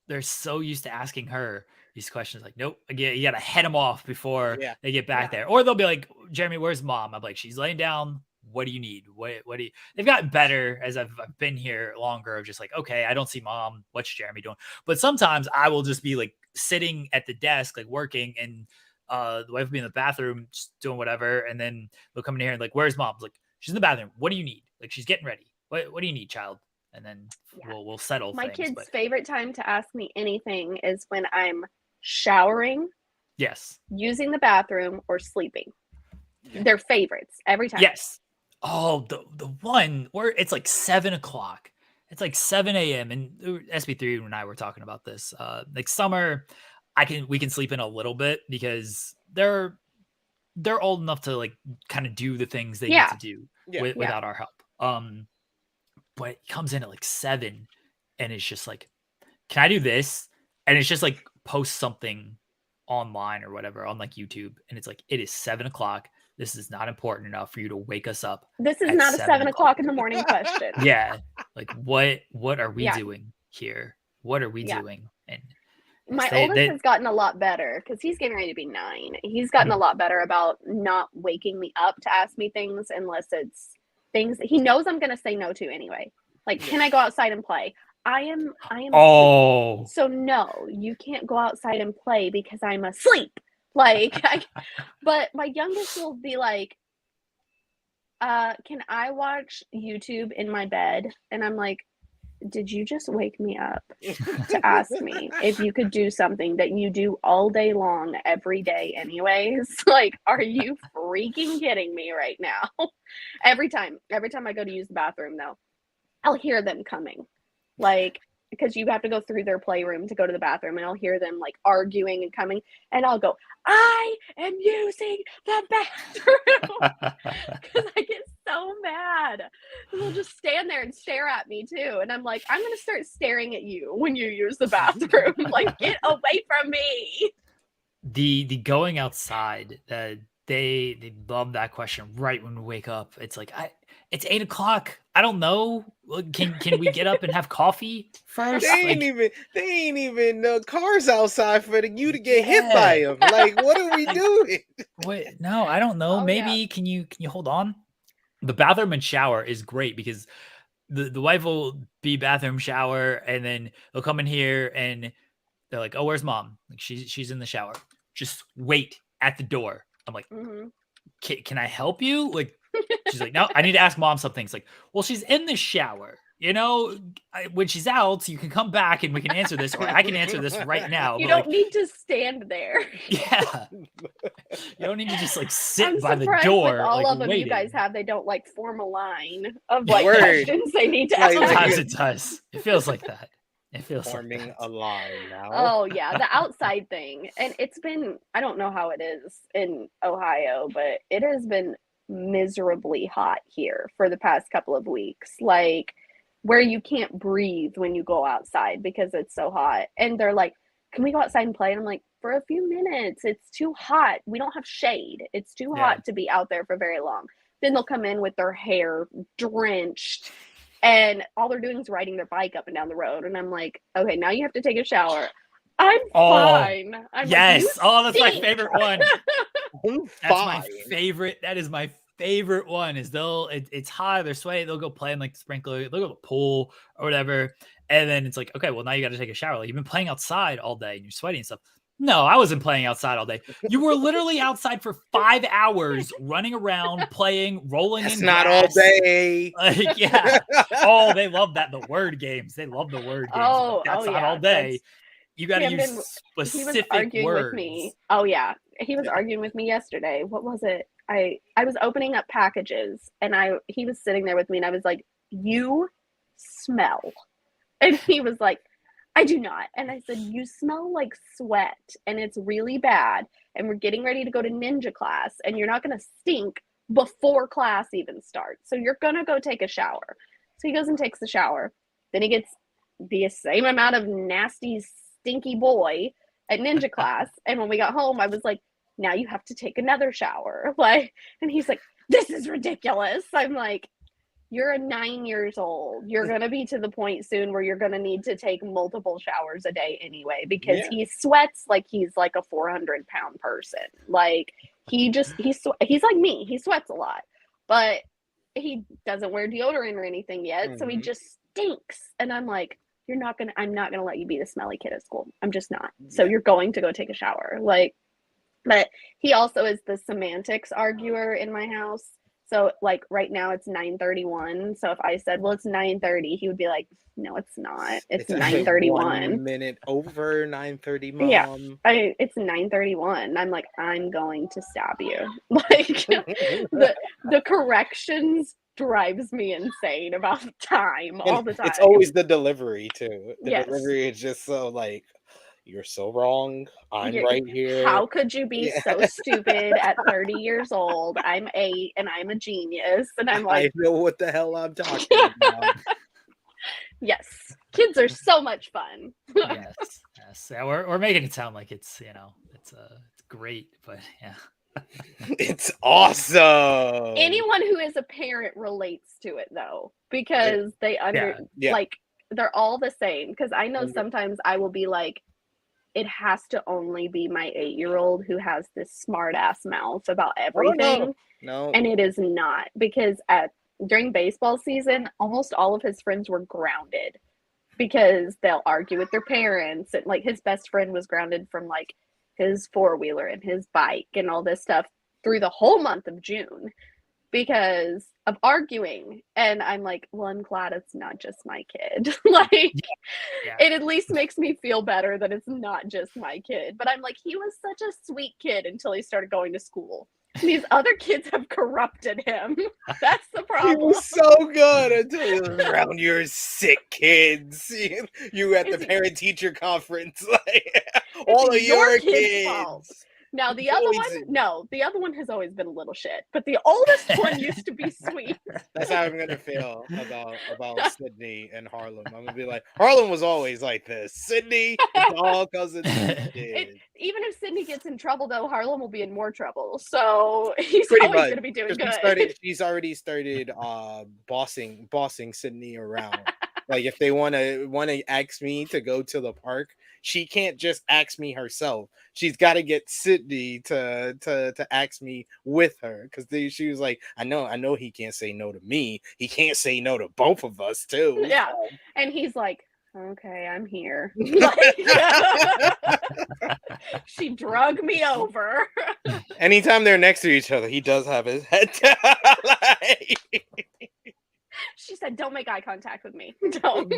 They're so used to asking her these questions. Like, nope, again, you got to head them off before they get back there. Or they'll be like, Jeremy, where's mom? I'm like, she's laying down. What do you need? What do you? They've gotten better as I've been here longer of just like, okay, I don't see mom. What's Jeremy doing? But sometimes I will just be like sitting at the desk, like working, and the wife will be in the bathroom just doing whatever, and then they'll come in here and like, where's mom? Like, she's in the bathroom. What do you need? Like, she's getting ready. What do you need, child? And then we'll settle My things. kid's favorite time to ask me anything is when I'm showering, yes, using the bathroom, or sleeping. Their favorites every time. Yes. Oh, the one where it's like 7 o'clock. It's like 7 a.m. and SP3 and I were talking about this. Like summer, we can sleep in a little bit because they're old enough to like kind of do the things they need to do without our help. But it comes in at like 7 and it's just like, can I do this? And it's just like post something online or whatever on like YouTube. And it's like, it is 7 o'clock. This is not important enough for you to wake us up. This is not a 7 o'clock in the morning question. Yeah. Like what are we doing here? What are we doing? And my oldest has gotten a lot better because he's getting ready to be 9. He's gotten a lot better about not waking me up to ask me things unless it's things that he knows I'm going to say no to anyway. Like, can I go outside and play? I am. Oh. So no, you can't go outside and play because I'm asleep. Like, but my youngest will be like, can I watch YouTube in my bed? And I'm like, did you just wake me up to ask me if you could do something that you do all day long, every day anyways? Like, are you freaking kidding me right now? Every time I go to use the bathroom though, I'll hear them coming. Like, because you have to go through their playroom to go to the bathroom, and I'll hear them like arguing and coming, and I'll go, I am using the bathroom, because I get so mad. And they'll just stand there and stare at me too, and I'm like, I'm gonna start staring at you when you use the bathroom. Like, get away from me. The going outside, they love that question right when we wake up. It's like, it's 8 o'clock. I don't know. Can we get up and have coffee first? They ain't even cars outside for you to get hit by them. Like, what are we doing? Wait, no, I don't know. Maybe can you hold on? The bathroom and shower is great because the wife will be bathroom shower, and then they'll come in here and they're like, oh, where's mom? Like, she's in the shower. Just wait at the door. I'm like, can I help you? Like, she's like, no, I need to ask mom something. It's like, well, she's in the shower. You know, when she's out, you can come back and we can answer this, or I can answer this right now. You don't need to stand there. Yeah. You don't need to just like sit by the door. With all like, of them waiting. you guys have, they don't like form a line of like questions they need to ask. Sometimes it does. It feels like that. It feels forming like a line now. Oh yeah, the outside thing. And it's been, I don't know how it is in Ohio, but it has been miserably hot here for the past couple of weeks. Like, where you can't breathe when you go outside because it's so hot. And they're like, can we go outside and play? And I'm like, for a few minutes. It's too hot. We don't have shade. It's too hot to be out there for very long. Then they'll come in with their hair drenched, and all they're doing is riding their bike up and down the road. And I'm like, okay, now you have to take a shower. I'm fine. I'm yes. Like, that's my favorite one. I'm That's fine. my favorite. That is my favorite one. Is it's hot, they're sweaty, they'll go play in like the sprinkler, they'll go to the pool or whatever. And then it's like, okay, well, now you got to take a shower. Like, you've been playing outside all day and you're sweaty and stuff. No, I wasn't playing outside all day. You were literally outside for 5 hours, running around, playing, rolling in not grass. all day. Like, yeah. Oh, they love that. The word games. They love the word games. Oh, that's not all day. You got to use specific he was arguing words. with me. Oh yeah, he was arguing with me yesterday. What was it? I was opening up packages, and he was sitting there with me, and I was like, "You smell," and he was like, I do not. And I said, you smell like sweat, and it's really bad. And we're getting ready to go to ninja class, and you're not going to stink before class even starts. So you're going to go take a shower. So he goes and takes the shower. Then he gets the same amount of nasty, stinky boy at ninja class. And when we got home, I was like, now you have to take another shower. Like, and he's like, this is ridiculous. I'm like, you're 9 years old. You're going to be to the point soon where you're going to need to take multiple showers a day anyway, because he sweats like he's like a 400-pound person. Like, he's like me. He sweats a lot, but he doesn't wear deodorant or anything yet. So he just stinks. And I'm like, I'm not going to let you be the smelly kid at school. I'm just not. So you're going to go take a shower. Like, But he also is the semantics arguer in my house. So like right now it's 9:31. So if I said, well, it's 9:30, he would be like, no, it's not. It's 9:31. 1 minute over 9:30, Mom. Yeah. It's 9:31. I'm like, I'm going to stab you. Like the corrections drives me insane about time all the time. It's always the delivery too. The Yes. delivery is just so like, you're so wrong. I'm right here. How could you be so stupid at 30 years old? I'm 8 and I'm a genius. And I'm like, I know what the hell I'm talking about. Yes. Kids are so much fun. Yes. Yeah, we're making it sound like it's, it's great, but yeah. It's awesome. Anyone who is a parent relates to it though, because they like they're all the same. Because I know sometimes I will be like, it has to only be my 8-year-old who has this smart ass mouth about everything. No. And it is not, because during baseball season, almost all of his friends were grounded because they'll argue with their parents. And like his best friend was grounded from like his 4-wheeler and his bike and all this stuff through the whole month of June because of arguing. And I'm like, well, I'm glad it's not just my kid. Like, it at least makes me feel better that it's not just my kid. But I'm like, he was such a sweet kid until he started going to school. These other kids have corrupted him. That's the problem. He was so good until he was around your sick kids. You at the parent-teacher conference, like all of your kids. Fault. Now the other one has always been a little shit, but the oldest one used to be sweet. That's how I'm gonna feel about Sydney and Harlem. I'm gonna be like, Harlem was always like this. Sydney, it's all cousins. Even if Sydney gets in trouble, though, Harlem will be in more trouble. So he's Pretty always much. gonna be doing good. She's already started bossing Sydney around. Like if they want to ask me to go to the park, she can't just ask me herself. She's got to get Sydney to ask me with her, because she was like, I know he can't say no to me. He can't say no to both of us too. Yeah, and he's like, okay, I'm here. She drug me over. Anytime they're next to each other, he does have his head down. She said, don't make eye contact with me. Don't.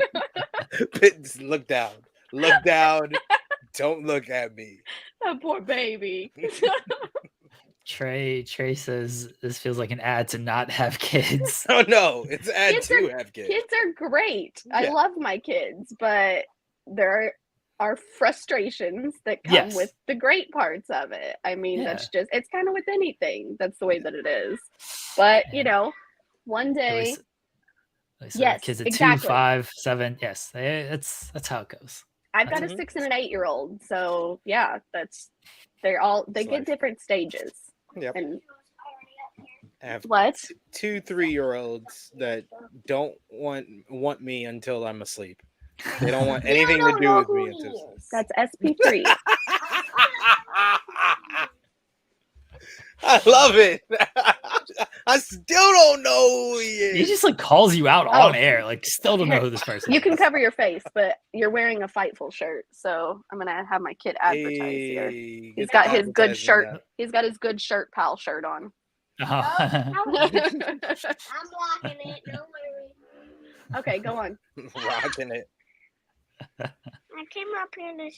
Look down. Look down. Don't look at me. That poor baby. Trey says this feels like an ad to not have kids. Oh no, it's an ad to have kids. Kids are great. Yeah. I love my kids, but there are frustrations that come with the great parts of it. I mean, that's just, it's kind of with anything. That's the way that it is. But, one day... Yes, kids at 2, 5, 7. Yes, that's how it goes. I've got a 6 and an 8-year-old, so yeah, they get different stages. Yep. And I have what? 2 3-year-olds that don't want me until I'm asleep. They don't want anything to do with me until. That's SP3. I love it. I still don't know who he is. He just like calls you out on air. Like, still don't know who this person is. You can cover your face, but you're wearing a Fightful shirt, so I'm gonna have my kid advertise here. He's got his good shirt. He's got his good shirt pal shirt on. I'm rocking it. Don't worry. Okay, go on. Rocking it. I came up here to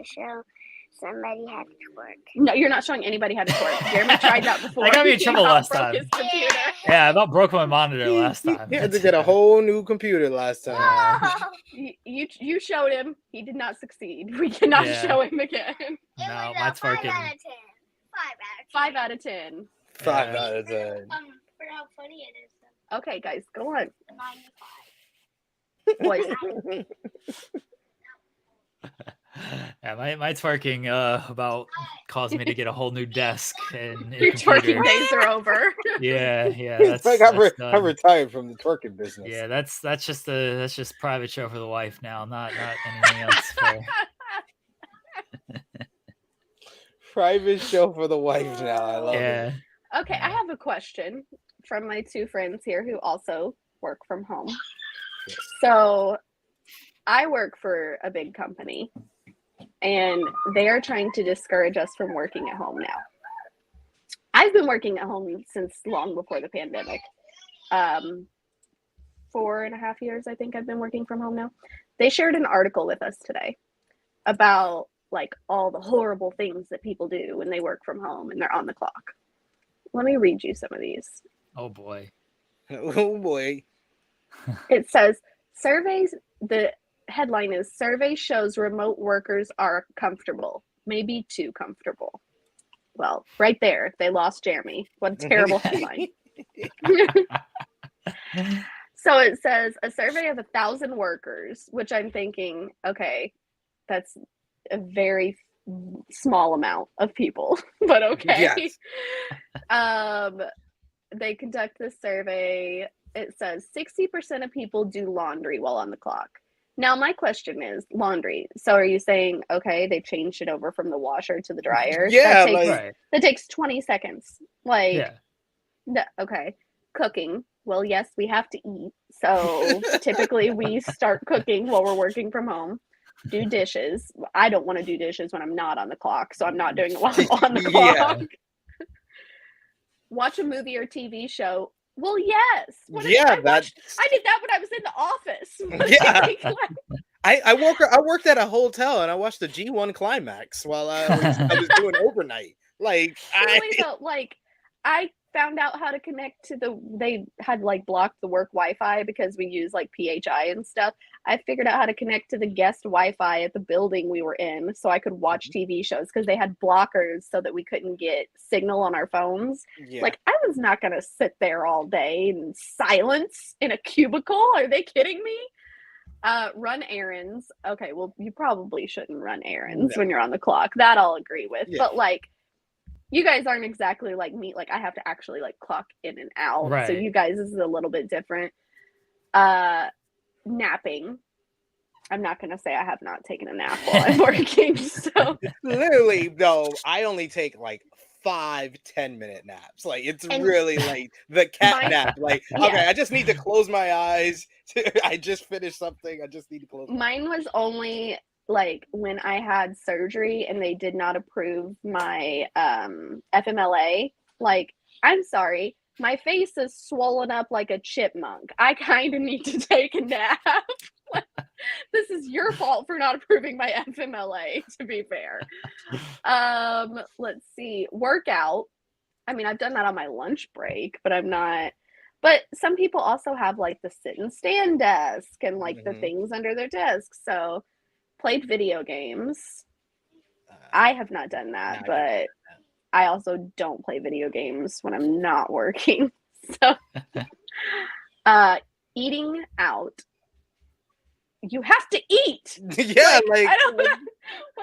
show somebody had to twerk. No, you're not showing anybody how to twerk. Jeremy tried that before. I got me in trouble last time. Yeah, I about broke my monitor last time. He had to get a whole new computer last time. You showed him. He did not succeed. We cannot show him again. No, my twerking. 5 out of 10. 5 out of 10. For how funny it is. Okay, guys, go on. 95. Boys. Yeah, my twerking about caused me to get a whole new desk and your twerking days are over. Yeah. It's like I retired from the twerking business. Yeah, that's just private show for the wife now, not anything else. Private show for the wife now. I love it. Okay, I have a question from my 2 friends here who also work from home. So I work for a big company. and they are trying to discourage us from working at home now. I've been working at home since long before the pandemic. 4.5 years, I think I've been working from home now. They shared an article with us today about like all the horrible things that people do when they work from home and they're on the clock. Let me read you some of these. Oh boy. Oh boy. It says surveys, the headline is survey shows remote workers are comfortable, maybe too comfortable. Well, right there, they lost Jeremy. What a terrible headline. So it says a survey of 1,000 workers, which I'm thinking, okay, that's a very small amount of people, but okay. Yes. They conduct this survey. It says 60% of people do laundry while on the clock. Now, my question is laundry. So are you saying, okay, they changed it over from the washer to the dryer? Yeah, that takes 20 seconds. Like, Yeah. Okay. Cooking. Well, yes, we have to eat. So typically we start cooking while we're working from home. Do dishes. I don't want to do dishes when I'm not on the clock, so I'm not doing it while I'm on the clock. Watch a movie or TV show. Well, yes. I did that when I was in the office. Yeah. I worked at a hotel and I watched the G1 climax while I was doing overnight. Like I found out how to connect to they had like blocked the work Wi-Fi because we use like PHI and stuff. I figured out how to connect to the guest Wi-Fi at the building we were in so I could watch TV shows because they had blockers so that we couldn't get signal on our phones. Yeah. Like I was not going to sit there all day in silence in a cubicle. Are they kidding me? Run errands. Okay, well, you probably shouldn't run errands when you're on the clock. That I'll agree with. Yeah. But like, you guys aren't exactly like me. Like I have to actually like clock in and out. Right. So you guys, this is a little bit different. Napping. I'm not going to say I have not taken a nap while I'm working. So literally, no, I only take like 5-10 minute naps. Like it's really like the cat nap. Like, okay, I just need to close my eyes. I just finished something. I just need to close. Mine was only like when I had surgery and they did not approve my FMLA. Like, I'm sorry, my face is swollen up like a chipmunk. I kind of need to take a nap. This is your fault for not approving my FMLA, to be fair. Let's see. Workout. I mean, I've done that on my lunch break, but I'm not. But some people also have like the sit and stand desk and like the things under their desk. So played video games. I have not done that, but I also don't play video games when I'm not working. So eating out. You have to eat. Yeah, like I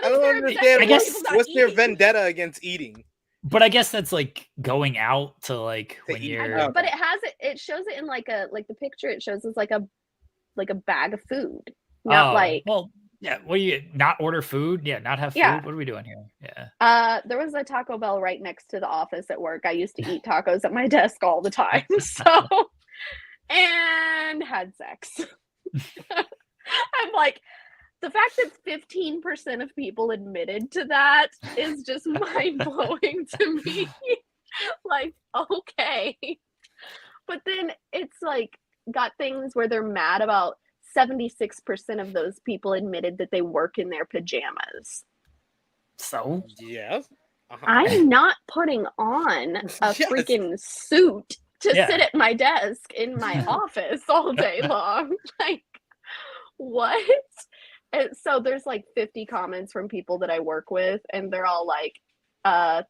don't understand. What's their vendetta against eating? But I guess that's like going out to like when you're. But it shows it in like the picture. It shows it's like a bag of food, not like. Well, yeah. What do you not order food? Yeah, not have food. Yeah. What are we doing here? Yeah. There was a Taco Bell right next to the office at work. I used to eat tacos at my desk all the time. So, and had sex. I'm like, the fact that 15% of people admitted to that is just mind-blowing to me. Like, okay. But then it's like got things where they're mad about 76% of those people admitted that they work in their pajamas. So? Yes. I'm not putting on a freaking suit to sit at my desk in my office all day long. Like, what? And so there's like 50 comments from people that I work with, and they're all like,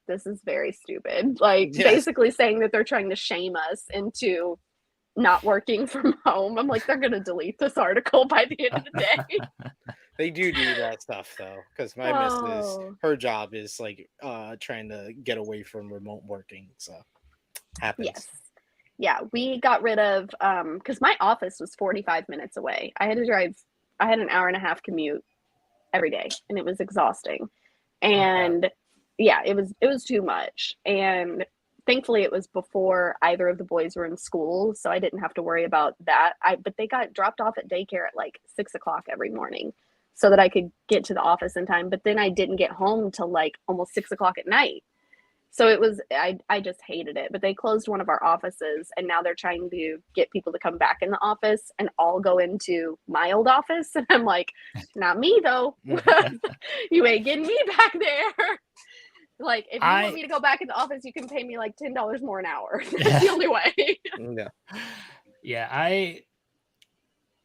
this is very stupid. Like, basically saying that they're trying to shame us into not working from home. I'm like, they're going to delete this article by the end of the day. They do that stuff, though, because my missus, her job is like trying to get away from remote working. So, happens. Yes. Yeah, we got rid of, because my office was 45 minutes away. I had an hour and a half commute every day, and it was exhausting. And it was too much. And thankfully it was before either of the boys were in school, so I didn't have to worry about that. But they got dropped off at daycare at like 6:00 every morning. so that I could get to the office in time. But then I didn't get home till like almost 6 o'clock at night. So it was, I just hated it. But they closed one of our offices, and now they're trying to get people to come back in the office and all go into my old office. And I'm like, not me though. You ain't getting me back there. Like, if you want me to go back in the office, you can pay me like $10 more an hour. That's the only way. Yeah, I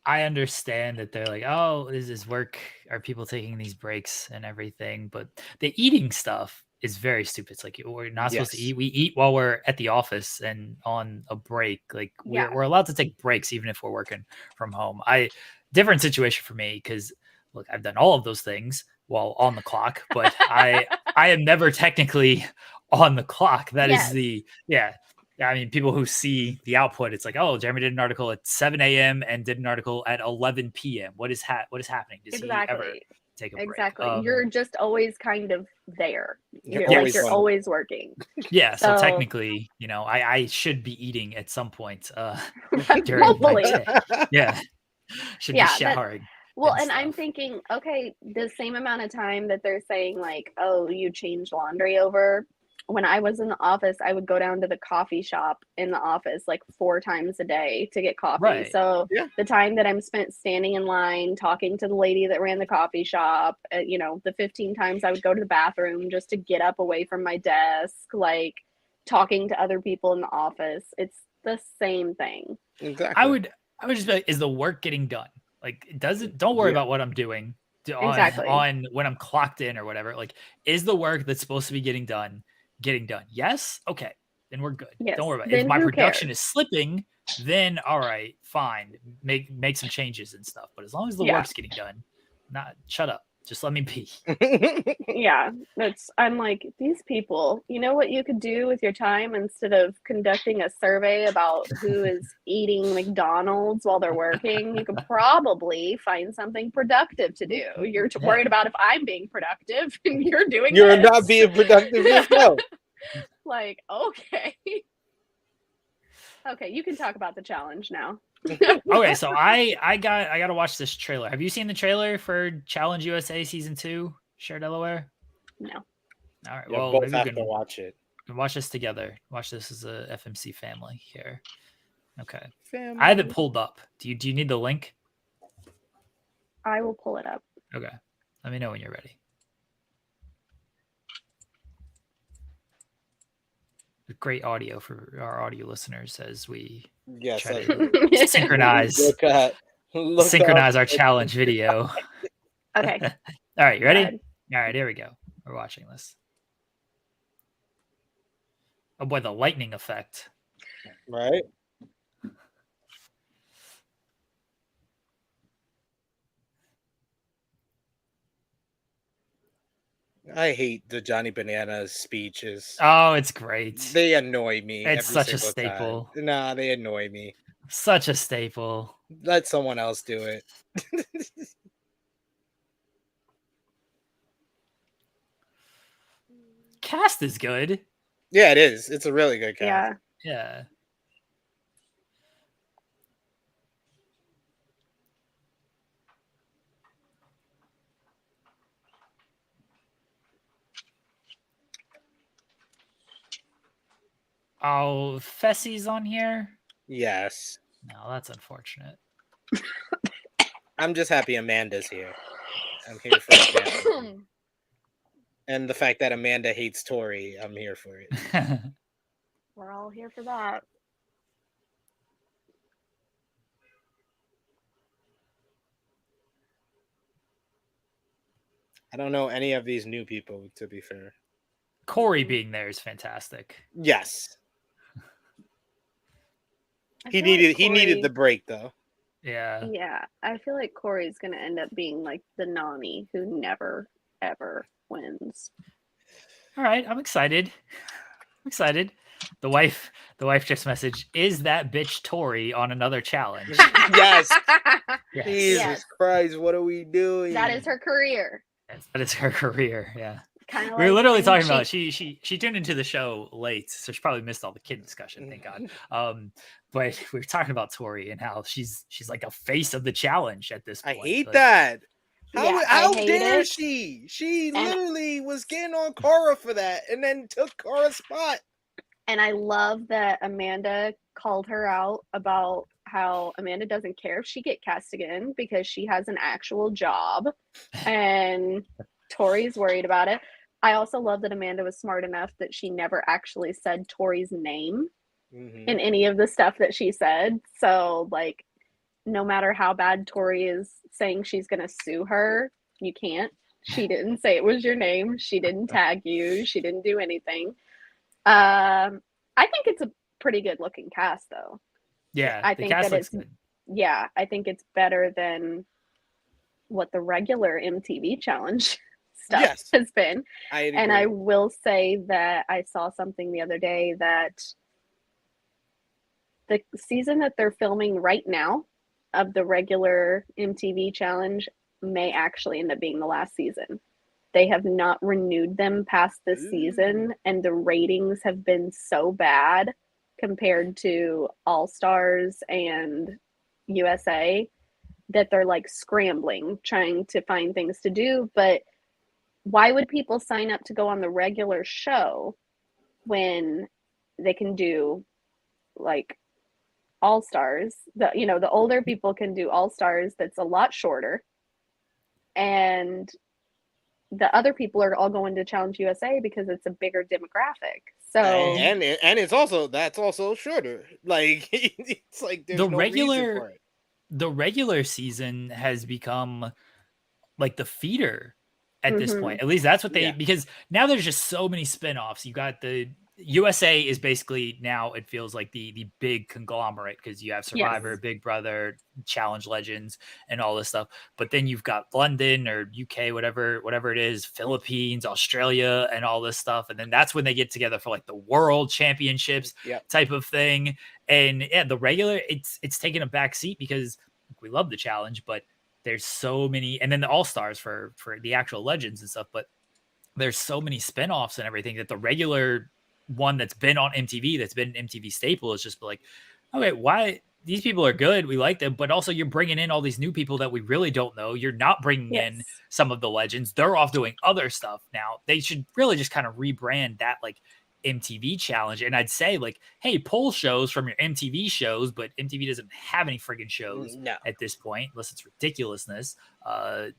understand that they're like, oh, is this work? Are people taking these breaks and everything? But the eating stuff is very stupid. It's like, we're not supposed to eat. We eat while we're at the office and on a break. Like, we're allowed to take breaks even if we're working from home. Different situation for me, because look, I've done all of those things while on the clock, but I am never technically on the clock. That is I mean, people who see the output, it's like, oh, Jeremy did an article at 7 a.m. and did an article at 11 p.m. What is happening? Does he ever take a break? Exactly. You're just always kind of there. You're always working. Yeah. So technically, I should be eating at some point during hopefully. my day. Yeah. Should be showering. Well, and I'm thinking, okay, the same amount of time that they're saying like, oh, you changed laundry over. When I was in the office, I would go down to the coffee shop in the office like 4 times a day to get coffee. Right. So the time that I'm spent standing in line, talking to the lady that ran the coffee shop, the 15 times I would go to the bathroom just to get up away from my desk, like talking to other people in the office. It's the same thing. Exactly. I would just be like, is the work getting done? Like, don't worry about what I'm doing on when I'm clocked in or whatever. Like, is the work that's supposed to be getting done? Yes. Okay. Then we're good. Yes. Don't worry about it. If my production is slipping, then all right, fine. Make some changes and stuff. But as long as the work's getting done, shut up. Just let me be. Yeah. I'm like, these people, you know what you could do with your time instead of conducting a survey about who is eating McDonald's while they're working? You could probably find something productive to do. You're worried about if I'm being productive and you're not being productive yourself. Like, okay. Okay, you can talk about the challenge now. Okay, so I got to watch this trailer. Have you seen the trailer for Challenge USA Season 2, Share Delaware? No. All right, well, both have to watch it. We can watch this together. Watch this as a FMC family here. Okay. Family. I have it pulled up. Do you need the link? I will pull it up. Okay. Let me know when you're ready. Great audio for our audio listeners as we try to synchronize our challenge video. Okay. All right, you ready? All right, here we go. We're watching this. Oh boy, the lightning effect. Right? I hate the Johnny Bananas speeches. Oh, it's great. They annoy me. It's such a staple. Nah, they annoy me. Such a staple. Let someone else do it. Cast is good. Yeah, it is. It's a really good cast. Yeah. Oh, Fessie's on here? Yes. No, that's unfortunate. I'm just happy Amanda's here. I'm here for Amanda. And the fact that Amanda hates Tori, I'm here for it. We're all here for that. I don't know any of these new people, to be fair. Corey being there is fantastic. Yes. He needed the break though. Yeah. Yeah. I feel like Corey's gonna end up being like the Nani who never ever wins. All right, I'm excited. The wife just messaged, is that bitch Tori on another challenge? Yes. Yes. Jesus Christ, what are we doing? That is her career. Yes, that is her career, yeah. Kind of we were literally talking about she tuned into the show late, so she probably missed all the kid discussion, thank God. But we were talking about Tori and how she's like a face of the challenge at this point. I hate that. How hate dare it. she? She And literally was getting on Cara for that and then took Cara's spot. And I love that Amanda called her out about how Amanda doesn't care if she get cast again because she has an actual job, and Tori's worried about it. I also love that Amanda was smart enough that she never actually said Tori's name in any of the stuff that she said. So, like, no matter how bad Tori is saying she's going to sue her, you can't. She didn't say it was your name. She didn't tag you. She didn't do anything. I think it's a pretty good looking cast, though. Yeah, I the think cast that looks it's good. I think it's better than what the regular MTV challenge stuff Yes. has been. I agree. And I will say that I saw something the other day that the season that they're filming right now of the regular MTV challenge may actually end up being the last season. They have not renewed them past this season, and the ratings have been so bad compared to All Stars and USA that they're like scrambling, trying to find things to do. But why would people sign up to go on the regular show when they can do like All Stars? The older people can do All Stars that's a lot shorter, and the other people are all going to Challenge USA because it's a bigger demographic. So and it's also that's also shorter. Like it's like there's no reason for it. The regular season has become like the feeder at this point. At least that's what they because now there's just so many spinoffs. You got the USA is basically now it feels like the big conglomerate because you have Survivor, Big Brother, Challenge Legends, and all this stuff. But then you've got London or UK, whatever it is, Philippines, Australia, and all this stuff. And then that's when they get together for like the World Championships type of thing. And yeah, the regular it's taken a back seat because we love the challenge, but there's so many, and then the all-stars for the actual legends and stuff, but there's so many spinoffs and everything that the regular one that's been on MTV, that's been an MTV staple is just like, okay, why these people are good. We like them, but also you're bringing in all these new people that we really don't know. You're not bringing in some of the legends. They're off doing other stuff now. They should really just kind of rebrand that like MTV challenge. And I'd say like, hey, pull shows from your MTV shows, but MTV doesn't have any friggin' shows at this point, unless it's ridiculousness.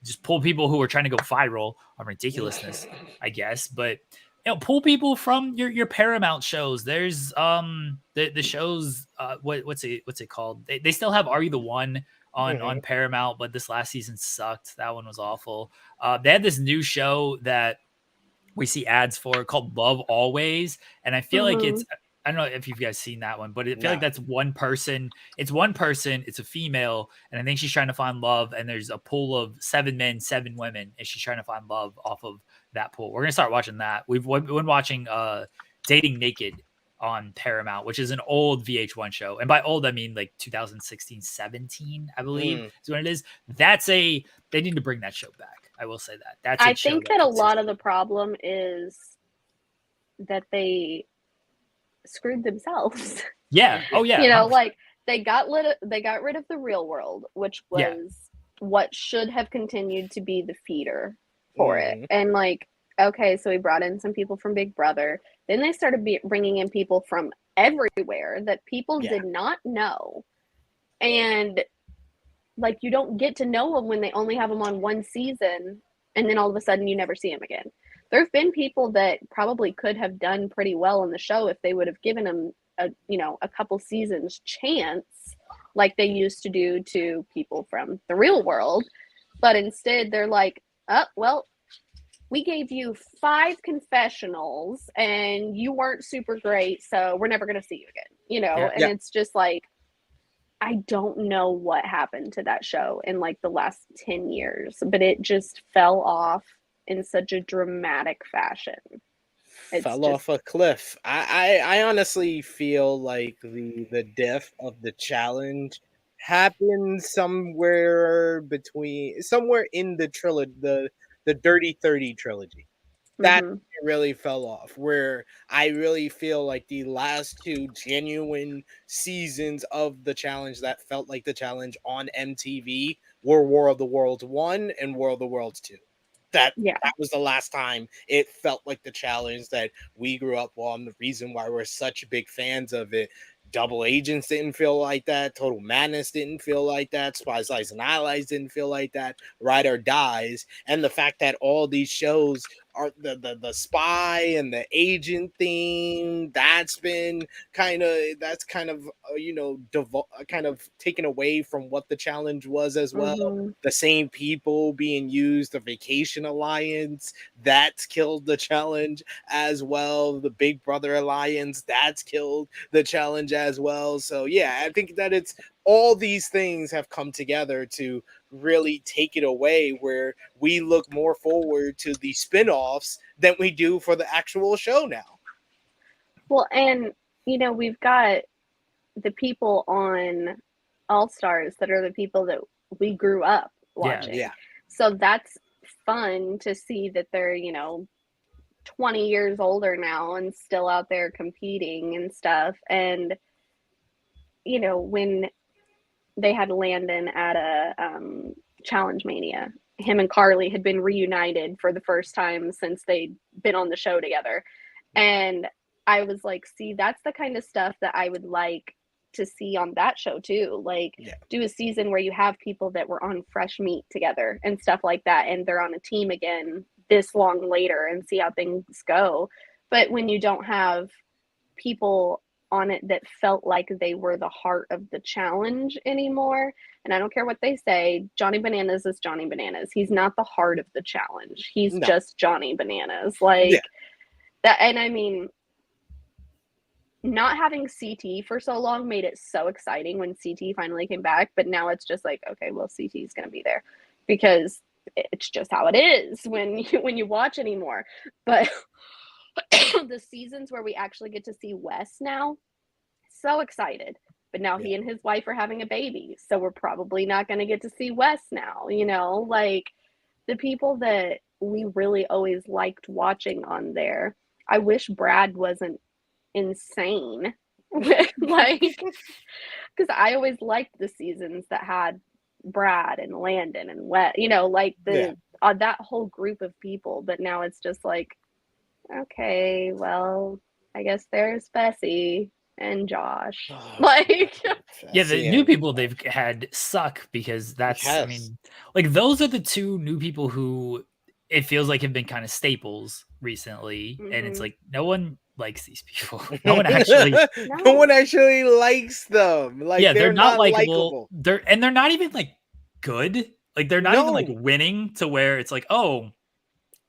Just pull people who are trying to go viral on ridiculousness, I guess. But pull people from your Paramount shows. There's the shows what's it called? They still have Are You the One on Paramount, but this last season sucked. That one was awful. They had this new show that we see ads for called Love Always, and I feel like it's I don't know if you guys seen that one, but I feel like that's one person. It's one person. It's a female, and I think she's trying to find love. And there's a pool of 7 men, 7 women, and she's trying to find love off of that pool. We're gonna start watching that. We've been watching Dating Naked on Paramount, which is an old VH1 show, and by old I mean like 2016, 17, I believe is when it is. They need to bring that show back. I will say that. That's I think that a lot of the problem is that they screwed themselves. Yeah. Oh yeah. Like they got rid of the Real World, which was what should have continued to be the feeder for it. And like, okay, so we brought in some people from Big Brother. Then they started bringing in people from everywhere that people did not know. And like, you don't get to know them when they only have them on one season, and then all of a sudden you never see them again. There have been people that probably could have done pretty well in the show if they would have given them a couple seasons chance, like they used to do to people from the Real World. But instead they're like, oh, well, we gave you 5 confessionals and you weren't super great, so we're never going to see you again, and it's just like, I don't know what happened to that show in like the last 10 years, but it just fell off in such a dramatic fashion. Fell off a cliff. I honestly feel like the death of the challenge happened somewhere in the trilogy, the Dirty 30 trilogy. That really fell off, where I really feel like the last 2 genuine seasons of the challenge that felt like the challenge on MTV were War of the Worlds 1 and War of the Worlds 2. That was the last time it felt like the challenge that we grew up on. The reason why we're such big fans of it. Double Agents didn't feel like that. Total Madness didn't feel like that. Spies, Lies, and Allies didn't feel like that. Ride or Dies. And the fact that all these shows are the spy and the agent theme, that's kind of kind of taken away from what the challenge was as well. Mm-hmm. The same people being used, the Vacation Alliance, that's killed the challenge as well. The Big Brother Alliance, that's killed the challenge as well. So yeah, I think that it's all these things have come together to really take it away, where we look more forward to the spin-offs than we do for the actual show now. Well, and we've got the people on All Stars that are the people that we grew up watching. Yeah. So that's fun to see that they're 20 years older now and still out there competing and stuff. And when they had Landon at a Challenge Mania, him and Carly had been reunited for the first time since they'd been on the show together. And I was like, see, that's the kind of stuff that I would like to see on that show too. Like, do a season where you have people that were on Fresh Meat together and stuff like that, and they're on a team again this long later, and see how things go. But when you don't have people on it that felt like they were the heart of the challenge anymore, and I don't care what they say, Johnny Bananas is Johnny Bananas. He's not the heart of the challenge. He's just Johnny Bananas. That. And I mean, not having CT for so long made it so exciting when CT finally came back, but now it's just like, okay, well, CT is going to be there because it's just how it is when you watch anymore. But the seasons where we actually get to see Wes now, so excited. But now he and his wife are having a baby, so we're probably not going to get to see Wes now. Like the people that we really always liked watching on there. I wish Brad wasn't insane. Like, because I always liked the seasons that had Brad and Landon and Wes, like that whole group of people. But now it's just like, okay, well, I guess there's Bessie and Josh. The new people they've had suck, because I mean, like, those are the two new people who it feels like have been kind of staples recently. And it's like, no one likes these people. No one actually likes them. Like, they're not likable. They're not even like good. Like, they're not even like winning to where it's like, oh,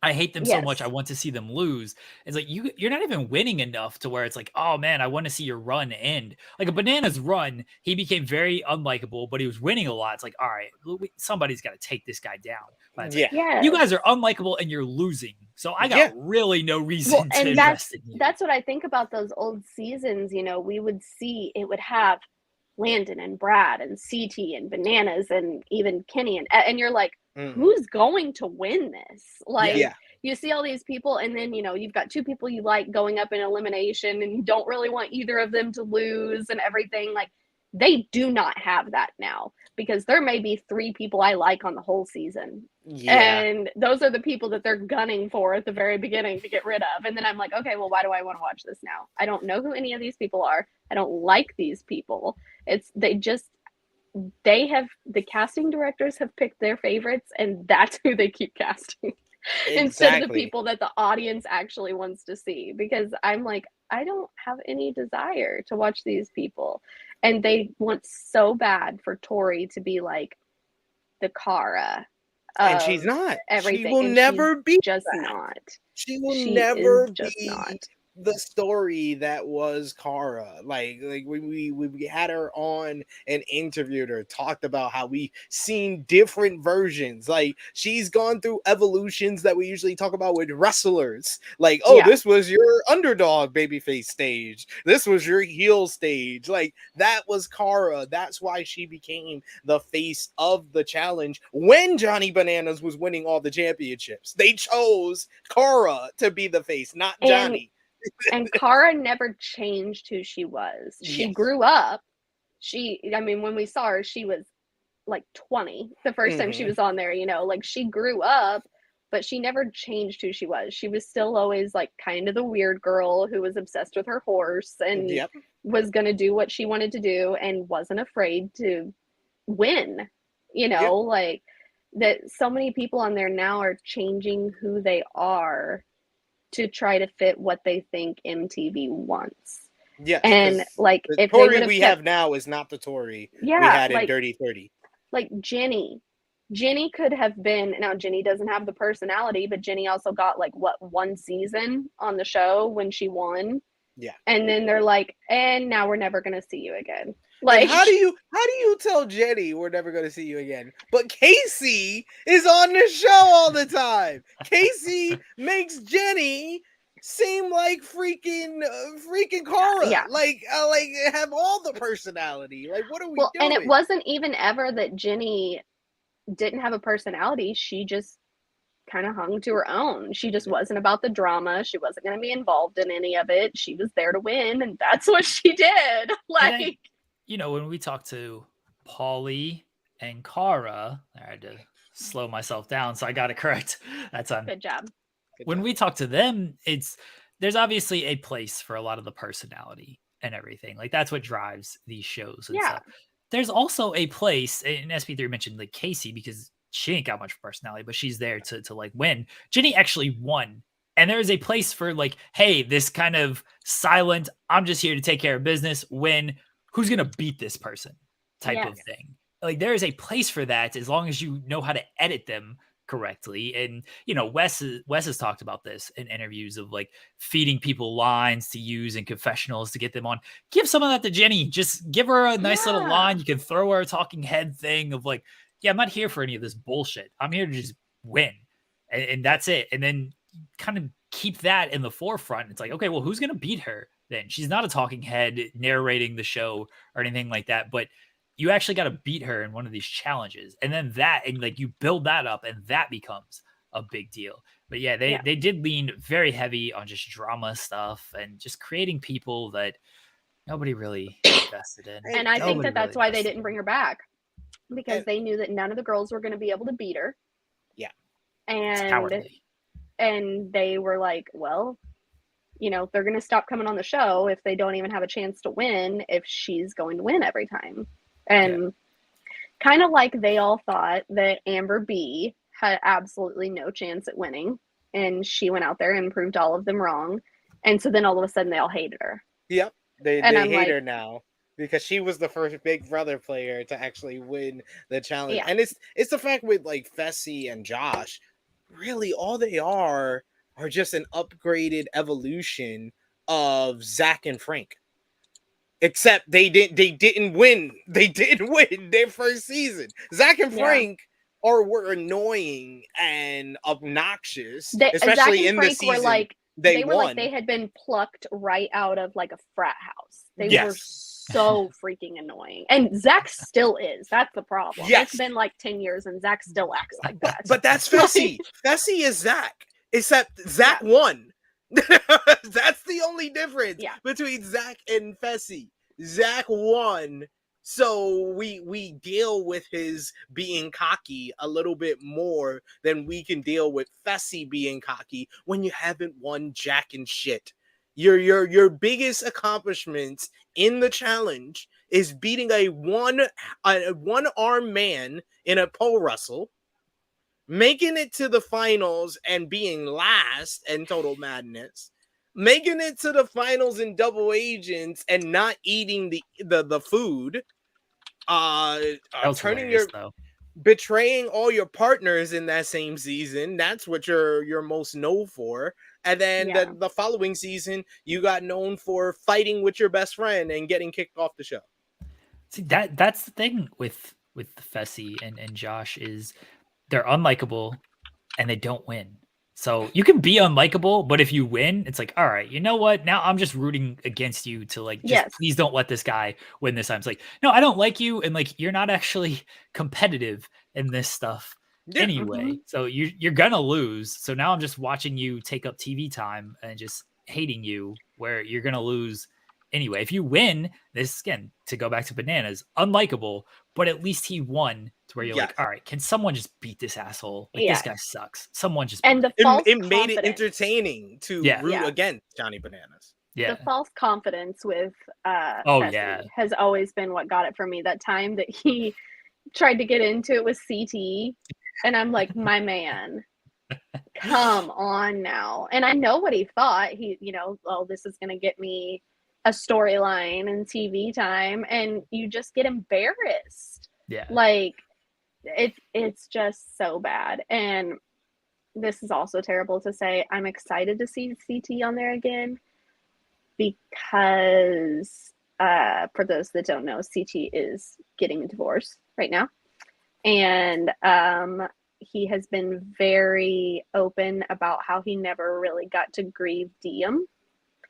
I hate them so much, I want to see them lose. It's like, you're not even winning enough to where it's like, oh man, I want to see your run end. Like a Bananas run, he became very unlikable, but he was winning a lot. It's like, all right, somebody's got to take this guy down. But you guys are unlikable and you're losing, so I got really no reason to invest in you. That's what I think about those old seasons. We would see, it would have Landon and Brad and CT and Bananas and even Kenny, and you're like, who's going to win this? Like, you see all these people, and then you've got two people you like going up in elimination, and you don't really want either of them to lose and everything. Like, they do not have that now, because there may be 3 people I like on the whole season, and those are the people that they're gunning for at the very beginning to get rid of. And then I'm like, okay, well, why do I want to watch this now? I don't know who any of these people are. I don't like these people. The casting directors have picked their favorites, and that's who they keep casting instead of the people that the audience actually wants to see. Because I'm like, I don't have any desire to watch these people. And they want so bad for Tori to be like the Cara. And she's not. Everything. She will never be just that. not. She will never just be not the story that was Cara. Like we had her on and interviewed her, talked about how we've seen different versions. Like, she's gone through evolutions that we usually talk about with wrestlers. Like, this was your underdog babyface stage. This was your heel stage. Like, that was Cara. That's why she became the face of the challenge when Johnny Bananas was winning all the championships. They chose Cara to be the face, not Johnny. And Cara never changed who she was. She grew up. When we saw her, she was like 20 the first time she was on there, you know, like she grew up, but she never changed who she was. She was still always like kind of the weird girl who was obsessed with her horse and was going to do what she wanted to do and wasn't afraid to win, you know, like that. So many people on there now are changing who they are to try to fit what they think MTV wants. Yes, and like the if Tory they we have now is not the Tory we had in Dirty 30. Like Jenny could have been, now Jenny doesn't have the personality, but Jenny also got like what, one season on the show when she won. Yeah. And then they're like, and now we're never gonna see you again. Like, and how do you tell Jenny we're never going to see you again? But Casey is on the show all the time. Casey makes Jenny seem like freaking Cara. Like have all the personality. Like, what are we doing? And it wasn't even ever that Jenny didn't have a personality. She just kind of hung to her own. She just wasn't about the drama. She wasn't going to be involved in any of it. She was there to win, and that's what she did. Like, then, you know, when we talked to Paulie and Cara, I had to slow myself down, so I got it correct that time. Good job. When we talk to them, there's obviously a place for a lot of the personality and everything. Like, that's what drives these shows and stuff. There's also a place, and SP3 mentioned like Casey because she ain't got much personality, but she's there to like win. Jenny actually won. And there is a place for like, hey, this kind of silent, I'm just here to take care of business, win, who's going to beat this person type of thing. Like, there is a place for that as long as you know how to edit them correctly. And, you know, Wes has talked about this in interviews of like feeding people lines to use in confessionals to get them on. Give some of that to Jenny. Just give her a nice little line. You can throw her a talking head thing of like, yeah, I'm not here for any of this bullshit. I'm here to just win. And that's it. And then kind of keep that in the forefront. It's like, okay, well, who's going to beat her then? She's not a talking head narrating the show or anything like that, but you actually got to beat her in one of these challenges. And then and like you build that up and that becomes a big deal. But yeah, they did lean very heavy on just drama stuff and just creating people that nobody really invested in. And I think that's why they didn't bring her back. Because they knew that none of the girls were going to be able to beat her. Yeah. And they were like, well, you know, they're going to stop coming on the show if they don't even have a chance to win, if she's going to win every time. And kind of like they all thought that Amber B had absolutely no chance at winning. And she went out there and proved all of them wrong. And so then all of a sudden they all hated her. Yep. They hate her now. Because she was the first Big Brother player to actually win the challenge. Yeah. And it's the fact with like Fessy and Josh, really all they are just an upgraded evolution of Zach and Frank. Except they didn't win. They didn't win their first season. Zach and Frank were annoying and obnoxious, especially in the season. Were like, they were like they had been plucked right out of like a frat house. They were so freaking annoying. And Zach still is. That's the problem. It's been like 10 years and Zach still acts like that. But that's Fessy. Fessy is Zach. Except Zach won. That's the only difference between Zach and Fessy. Zach won. So we deal with his being cocky a little bit more than we can deal with Fessy being cocky when you haven't won jack and shit. Your biggest accomplishments in the challenge is beating a one-armed man in a pole wrestle, making it to the finals and being last in Total Madness, making it to the finals in Double Agents and not eating the food, betraying all your partners in that same season. That's what you're most known for. And then the following season, you got known for fighting with your best friend and getting kicked off the show. See, that's the thing with Fessy and Josh is they're unlikable and they don't win. So you can be unlikable, but if you win, it's like, all right, you know what? Now I'm just rooting against you to like, please don't let this guy win this time. It's like, no, I don't like you. And like, you're not actually competitive in this stuff anyway. So you're going to lose. So now I'm just watching you take up TV time and just hating you where you're going to lose anyway, if you win this, again, to go back to bananas, unlikable, but at least he won to where you're Yeah. like, all right, can someone just beat this asshole? Like, Yeah. this guy sucks. Someone just And beat the him. false It made it confidence. entertaining to Yeah. root Yeah. against Johnny Bananas. Yeah. The false confidence with Oh, Fessy yeah. has always been what got it for me. That time that he tried to get into it with CT, and I'm like, my man, come on now. And I know what he thought. He, you know, oh, this is going to get me a storyline and TV time, and you just get embarrassed. Yeah. Like, it's just so bad. And this is also terrible to say. I'm excited to see CT on there again because, for those that don't know, CT is getting a divorce right now. And he has been very open about how he never really got to grieve Diem.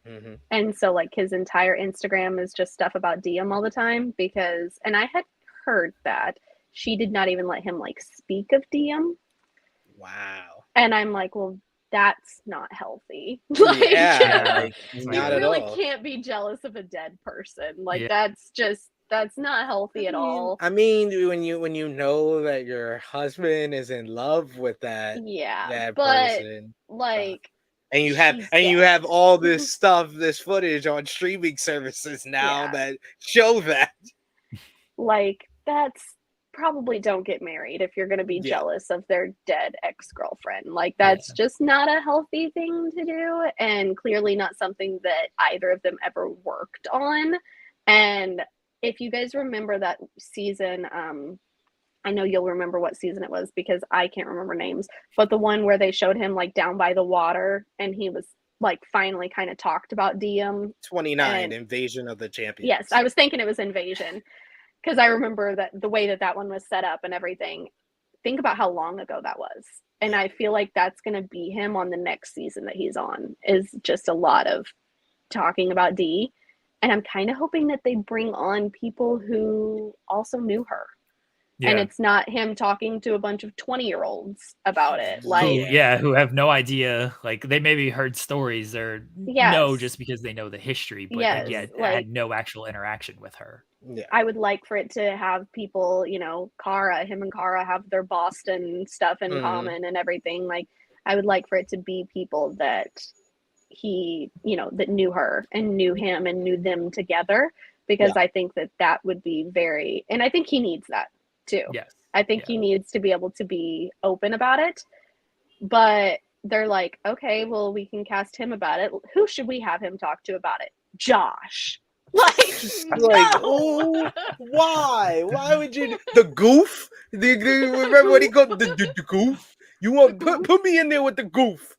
Mm-hmm. And so, like, his entire Instagram is just stuff about Diem all the time because, and I had heard that she did not even let him, like, speak of Diem. Wow. And I'm like, well, that's not healthy. Yeah, like, you not at really all. can't be jealous of a dead person. Like, Yeah. that's not healthy at all. I mean, when you know that your husband is in love with that but person, like, and you have all this stuff, this footage on streaming services now that show that. Like, that's probably don't get married if you're going to be jealous of their dead ex-girlfriend. Like, that's just not a healthy thing to do, and clearly not something that either of them ever worked on. And if you guys remember that season, I know you'll remember what season it was because I can't remember names, but the one where they showed him, like, down by the water and he was, like, finally kind of talked about Diem. 29, Invasion of the Champions. Yes, I was thinking it was Invasion because I remember that the way that one was set up and everything. Think about how long ago that was. And I feel like that's going to be him on the next season that he's on, is just a lot of talking about Dee. And I'm kind of hoping that they bring on people who also knew her. Yeah. And it's not him talking to a bunch of 20-year-olds about it. Like, who have no idea. Like, they maybe heard stories or know just because they know the history, but had no actual interaction with her. Yeah. I would like for it to have people, you know, him and Kara have their Boston stuff in common and everything. Like, I would like for it to be people that he, you know, that knew her and knew him and knew them together, because I think that would be very, and I think he needs that too. Yes. I think he needs to be able to be open about it, but they're like, okay, well, we can cast him about it. Who should we have him talk to about it? Josh. Oh, why would you the goof? Remember what he called the goof? You want put me in there with the goof?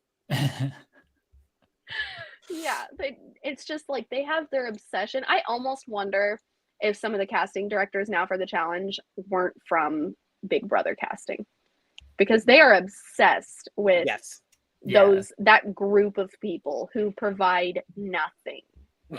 Yeah, it's just like they have their obsession. I almost wonder if some of the casting directors now for the challenge weren't from Big Brother casting, because they are obsessed with that group of people who provide nothing.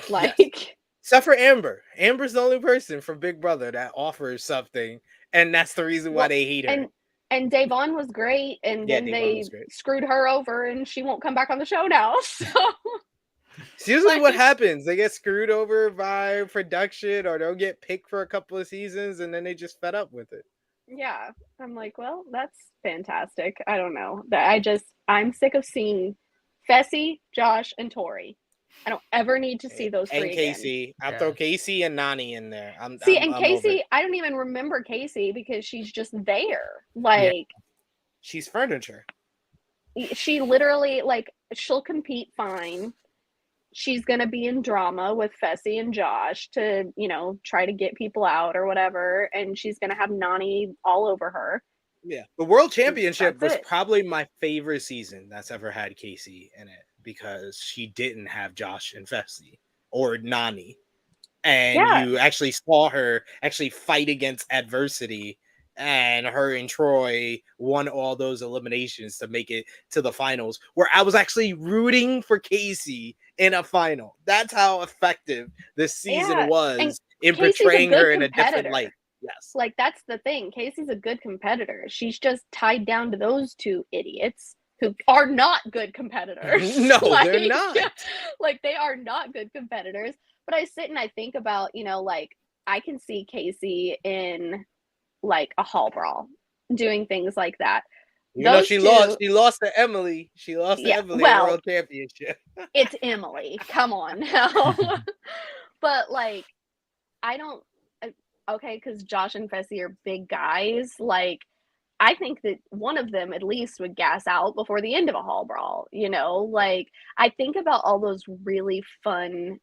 Like, except for Amber. Amber's the only person from Big Brother that offers something, and that's the reason why they hate her. And Davon was great, and then they screwed her over, and she won't come back on the show now. So it's usually what happens. They get screwed over by production, or they'll get picked for a couple of seasons, and then they just fed up with it. Yeah, I'm like, well, that's fantastic. I don't know. I'm sick of seeing Fessy, Josh, and Tori. I don't ever need to see those three. And Casey. I'll throw Casey and Nani in there. Casey, I don't even remember Casey because she's just there. Like, she's furniture. She literally, like, she'll compete fine. She's going to be in drama with Fessy and Josh to, you know, try to get people out or whatever. And she's going to have Nani all over her. Yeah. The World Championship was probably my favorite season that's ever had Casey in it, because she didn't have Josh and Fessy or Nani. And you actually saw her actually fight against adversity, and her and Troy won all those eliminations to make it to the finals, where I was actually rooting for Casey in a final. That's how effective this season was in portraying her in a different light. Yes. Like, that's the thing. Casey's a good competitor. She's just tied down to those two idiots who are not good competitors. No, they're not. Like, they are not good competitors. But I sit and I think about, like I can see Casey in like a hall brawl doing things like that. She lost to Emily. She lost to Emily in World Championship. It's Emily. Come on now. But like, I don't. Okay, because Josh and Fessy are big guys. Like, I think that one of them at least would gas out before the end of a hall brawl. Like I think about all those really fun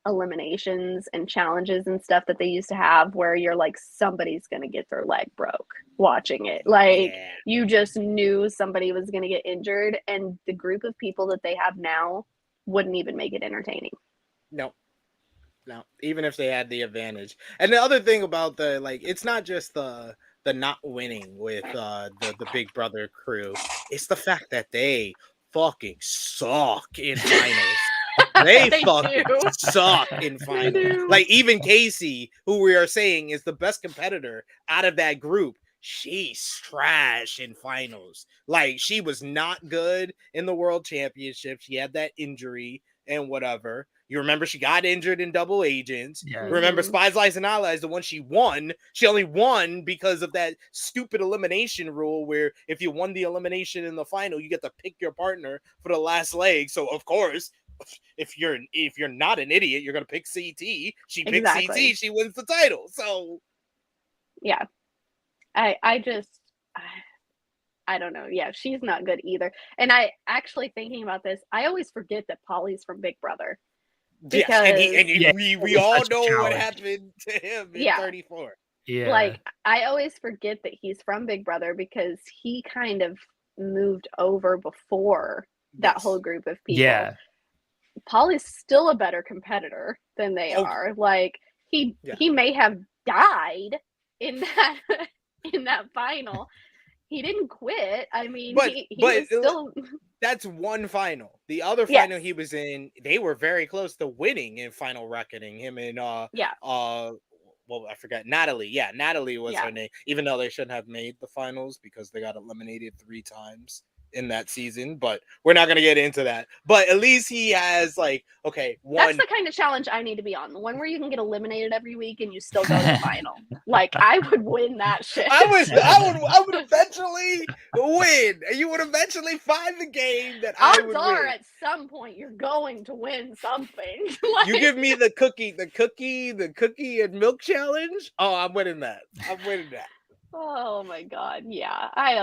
eliminations and challenges and stuff that they used to have where you're like, somebody's gonna get their leg broke watching it. Like you just knew somebody was gonna get injured, and the group of people that they have now wouldn't even make it entertaining. No, even if they had the advantage. And the other thing about it's not just the not winning with the Big Brother crew, it's the fact that they fucking suck in finals. They fucking suck in finals. Like even Casey, who we are saying is the best competitor out of that group, she's trash in finals. Like she was not good in the World Championship. She had that injury and whatever. You remember she got injured in Double Agents. Yeah. Remember Spies, Lies, and Allies, the one she won. She only won because of that stupid elimination rule where if you won the elimination in the final, you get to pick your partner for the last leg. So of course, if you're not an idiot, you're gonna pick CT. She picks CT, she wins the title. So yeah. I don't know. Yeah, she's not good either. And I actually thinking about this, I always forget that Polly's from Big Brother. Because we all know what happened to him in 34. Yeah. Like I always forget that he's from Big Brother because he kind of moved over before that whole group of people. Yeah. Polly's still a better competitor than they are. Like he may have died in that final. He didn't quit. I mean, he was still. That's one final. The other final he was in, they were very close to winning in Final Reckoning. Him and well, I forgot Natalie. Yeah, Natalie was her name. Even though they shouldn't have made the finals because they got eliminated 3 times in that season, but we're not going to get into that. But at least he has one. That's the kind of challenge I need to be on. The one where you can get eliminated every week and you still go to the final. Like I would win that shit. I would eventually win. You would eventually find the game that I would win. At some point you're going to win something. You give me the cookie and milk challenge. Oh, I'm winning that. Oh my God. Yeah. I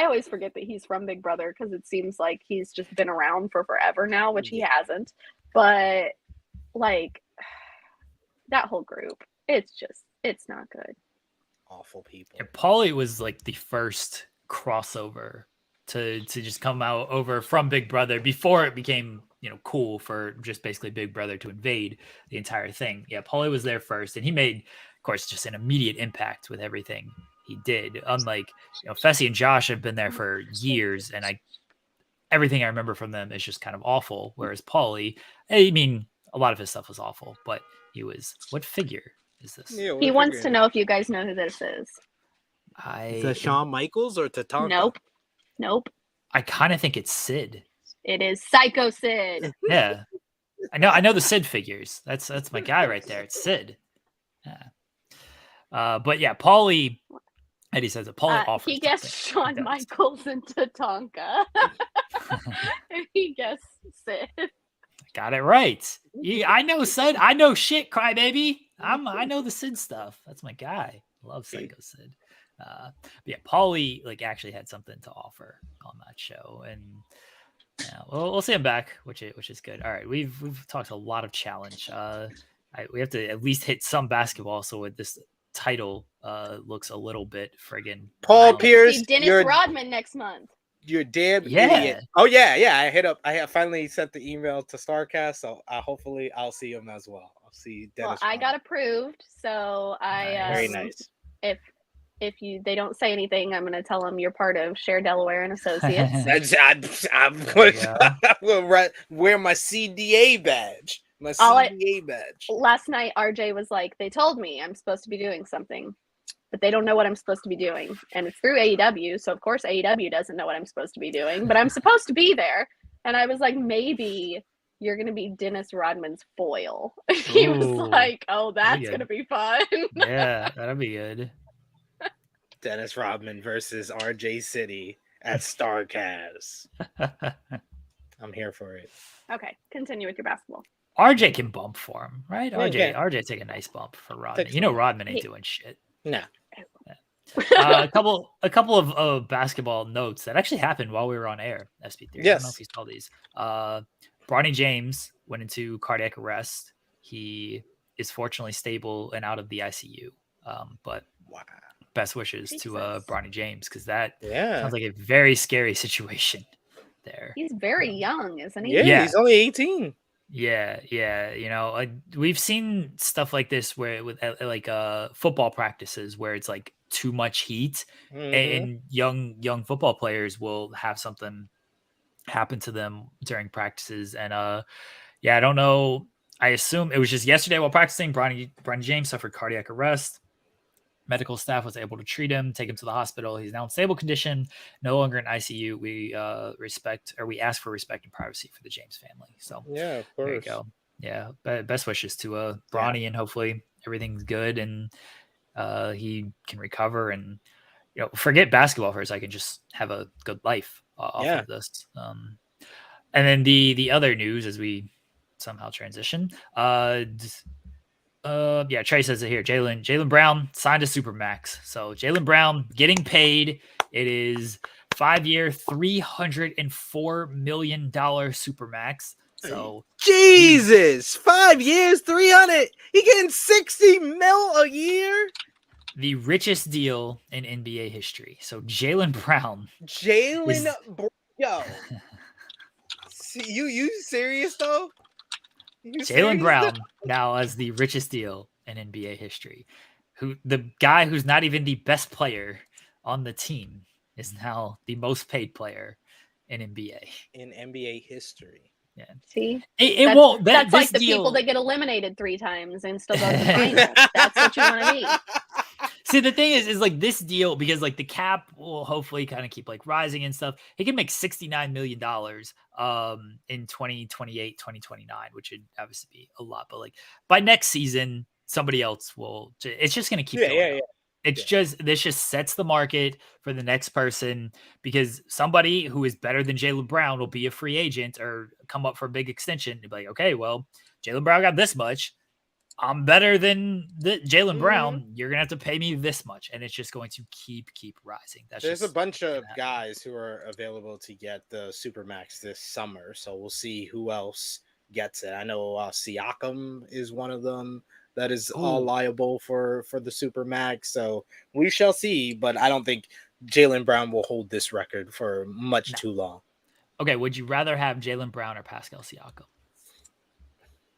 always forget that he's from Big Brother because it seems like he's just been around for forever now, which he hasn't. But like that whole group, it's not good. Awful people. Yeah, Pauly was like the first crossover to just come out over from Big Brother before it became, cool for just basically Big Brother to invade the entire thing. Yeah. Pauly was there first and he made, of course, just an immediate impact with everything he did. Unlike, Fessy and Josh have been there for years, and everything I remember from them is just kind of awful. Whereas Pauly, I mean, a lot of his stuff was awful, but he was. What figure is this? Yeah, he wants to know if you guys know who this is. Is that Shawn Michaels or Tatanka? Nope. I kind of think it's Sid. It is Psycho Sid. Yeah, I know the Sid figures. That's my guy right there. It's Sid. Yeah. But yeah, Pauly. Eddie says that Pauly offers. He guessed Shawn Michaels and Tatanka. And he guessed Sid. Got it right. I know Sid. I know shit, crybaby. I know the Sid stuff. That's my guy. Love Psycho Sid. But yeah, Pauly actually had something to offer on that show, and we'll see him back, which is good. All right, we've talked a lot of challenge. We have to at least hit some basketball. So with this title looks a little bit friggin' Paul Pierce, Dennis Rodman next month. You're damn idiot. Oh yeah. I finally sent the email to StarCast, so hopefully I'll see him as well. I'll see Dennis. Well, I got approved, so very nice. If they don't say anything, I'm going to tell them you're part of Share Delaware and Associates. I'm going to wear my CDA badge. Last night, RJ was like, they told me I'm supposed to be doing something, but they don't know what I'm supposed to be doing. And it's through AEW, so of course AEW doesn't know what I'm supposed to be doing, but I'm supposed to be there. And I was like, maybe you're going to be Dennis Rodman's foil. He was Ooh, like, oh, that's good. going to be fun. Yeah, that'd be good. Dennis Rodman versus RJ City at StarCast. I'm here for it. Okay, continue with your basketball. RJ can bump for him, right? Yeah, RJ take a nice bump for Rodman. Takes You know a- Rodman ain't doing shit. No. A couple of basketball notes that actually happened while we were on air. SP3. I don't know Yes. if you saw these. Bronny James went into cardiac arrest. He is fortunately stable and out of the ICU. But Wow. best wishes to Jesus. Bronny James, because that Yeah. sounds like a very scary situation there. He's very young, isn't he? Yeah, Yeah. he's only 18. Yeah. You know, we've seen stuff like this where with like football practices where it's like too much heat, Mhm. and young football players will have something happen to them during practices. And I don't know. I assume it was just yesterday while practicing, Bronny James suffered cardiac arrest. Medical staff was able to treat him, take him to the hospital. He's now in stable condition, no longer in ICU. We ask for respect and privacy for the James family. So Yeah, of there you course. go. Yeah, best wishes to Bronny, and hopefully everything's good and he can recover and forget basketball for a second, just have a good life off of this. And then the other news as we somehow transition. Trey says it here. Jaylen Brown signed a Supermax. So Jaylen Brown getting paid. It is 5-year, $304 million Supermax. So Jesus, 5 years, 300. He getting 60 mil a year. The richest deal in NBA history. So Jaylen Brown. Yo. See, you serious though? Jaylen Brown now as the richest deal in NBA history. The guy who's not even the best player on the team is now the most paid player in NBA. In NBA history. Yeah. See? It won't. That's like the deal... people that get eliminated 3 times and still go to the final. That's what you want to be. See, the thing is like this deal, because like the cap will hopefully kind of keep like rising and stuff. He can make $69 million in 2028, 2029, which would obviously be a lot. But like by next season, somebody else will. It's just going to keep going up. It's just this just sets the market for the next person, because somebody who is better than Jaylen Brown will be a free agent or come up for a big extension. They'll be like, okay, well, Jaylen Brown got this much. I'm better than Jaylen Brown. You're gonna have to pay me this much, and it's just going to keep rising. There's a bunch of guys who are available to get the Supermax this summer, so we'll see who else gets it. I know Siakam is one of them that is liable for the Supermax, so we shall see. But I don't think Jaylen Brown will hold this record for much too long. Okay, would you rather have Jaylen Brown or Pascal Siakam?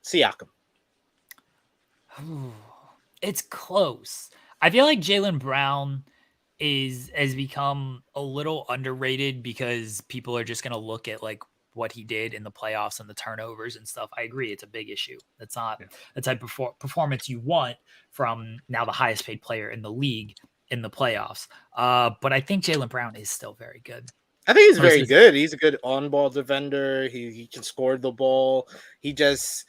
Siakam. It's close. I feel like Jaylen Brown has become a little underrated because people are just going to look at like what he did in the playoffs and the turnovers and stuff. I agree. It's a big issue. That's not the type of performance you want from now the highest paid player in the league in the playoffs. But I think Jaylen Brown is still very good. I think he's very good. He's a good on-ball defender. He can score the ball. He just,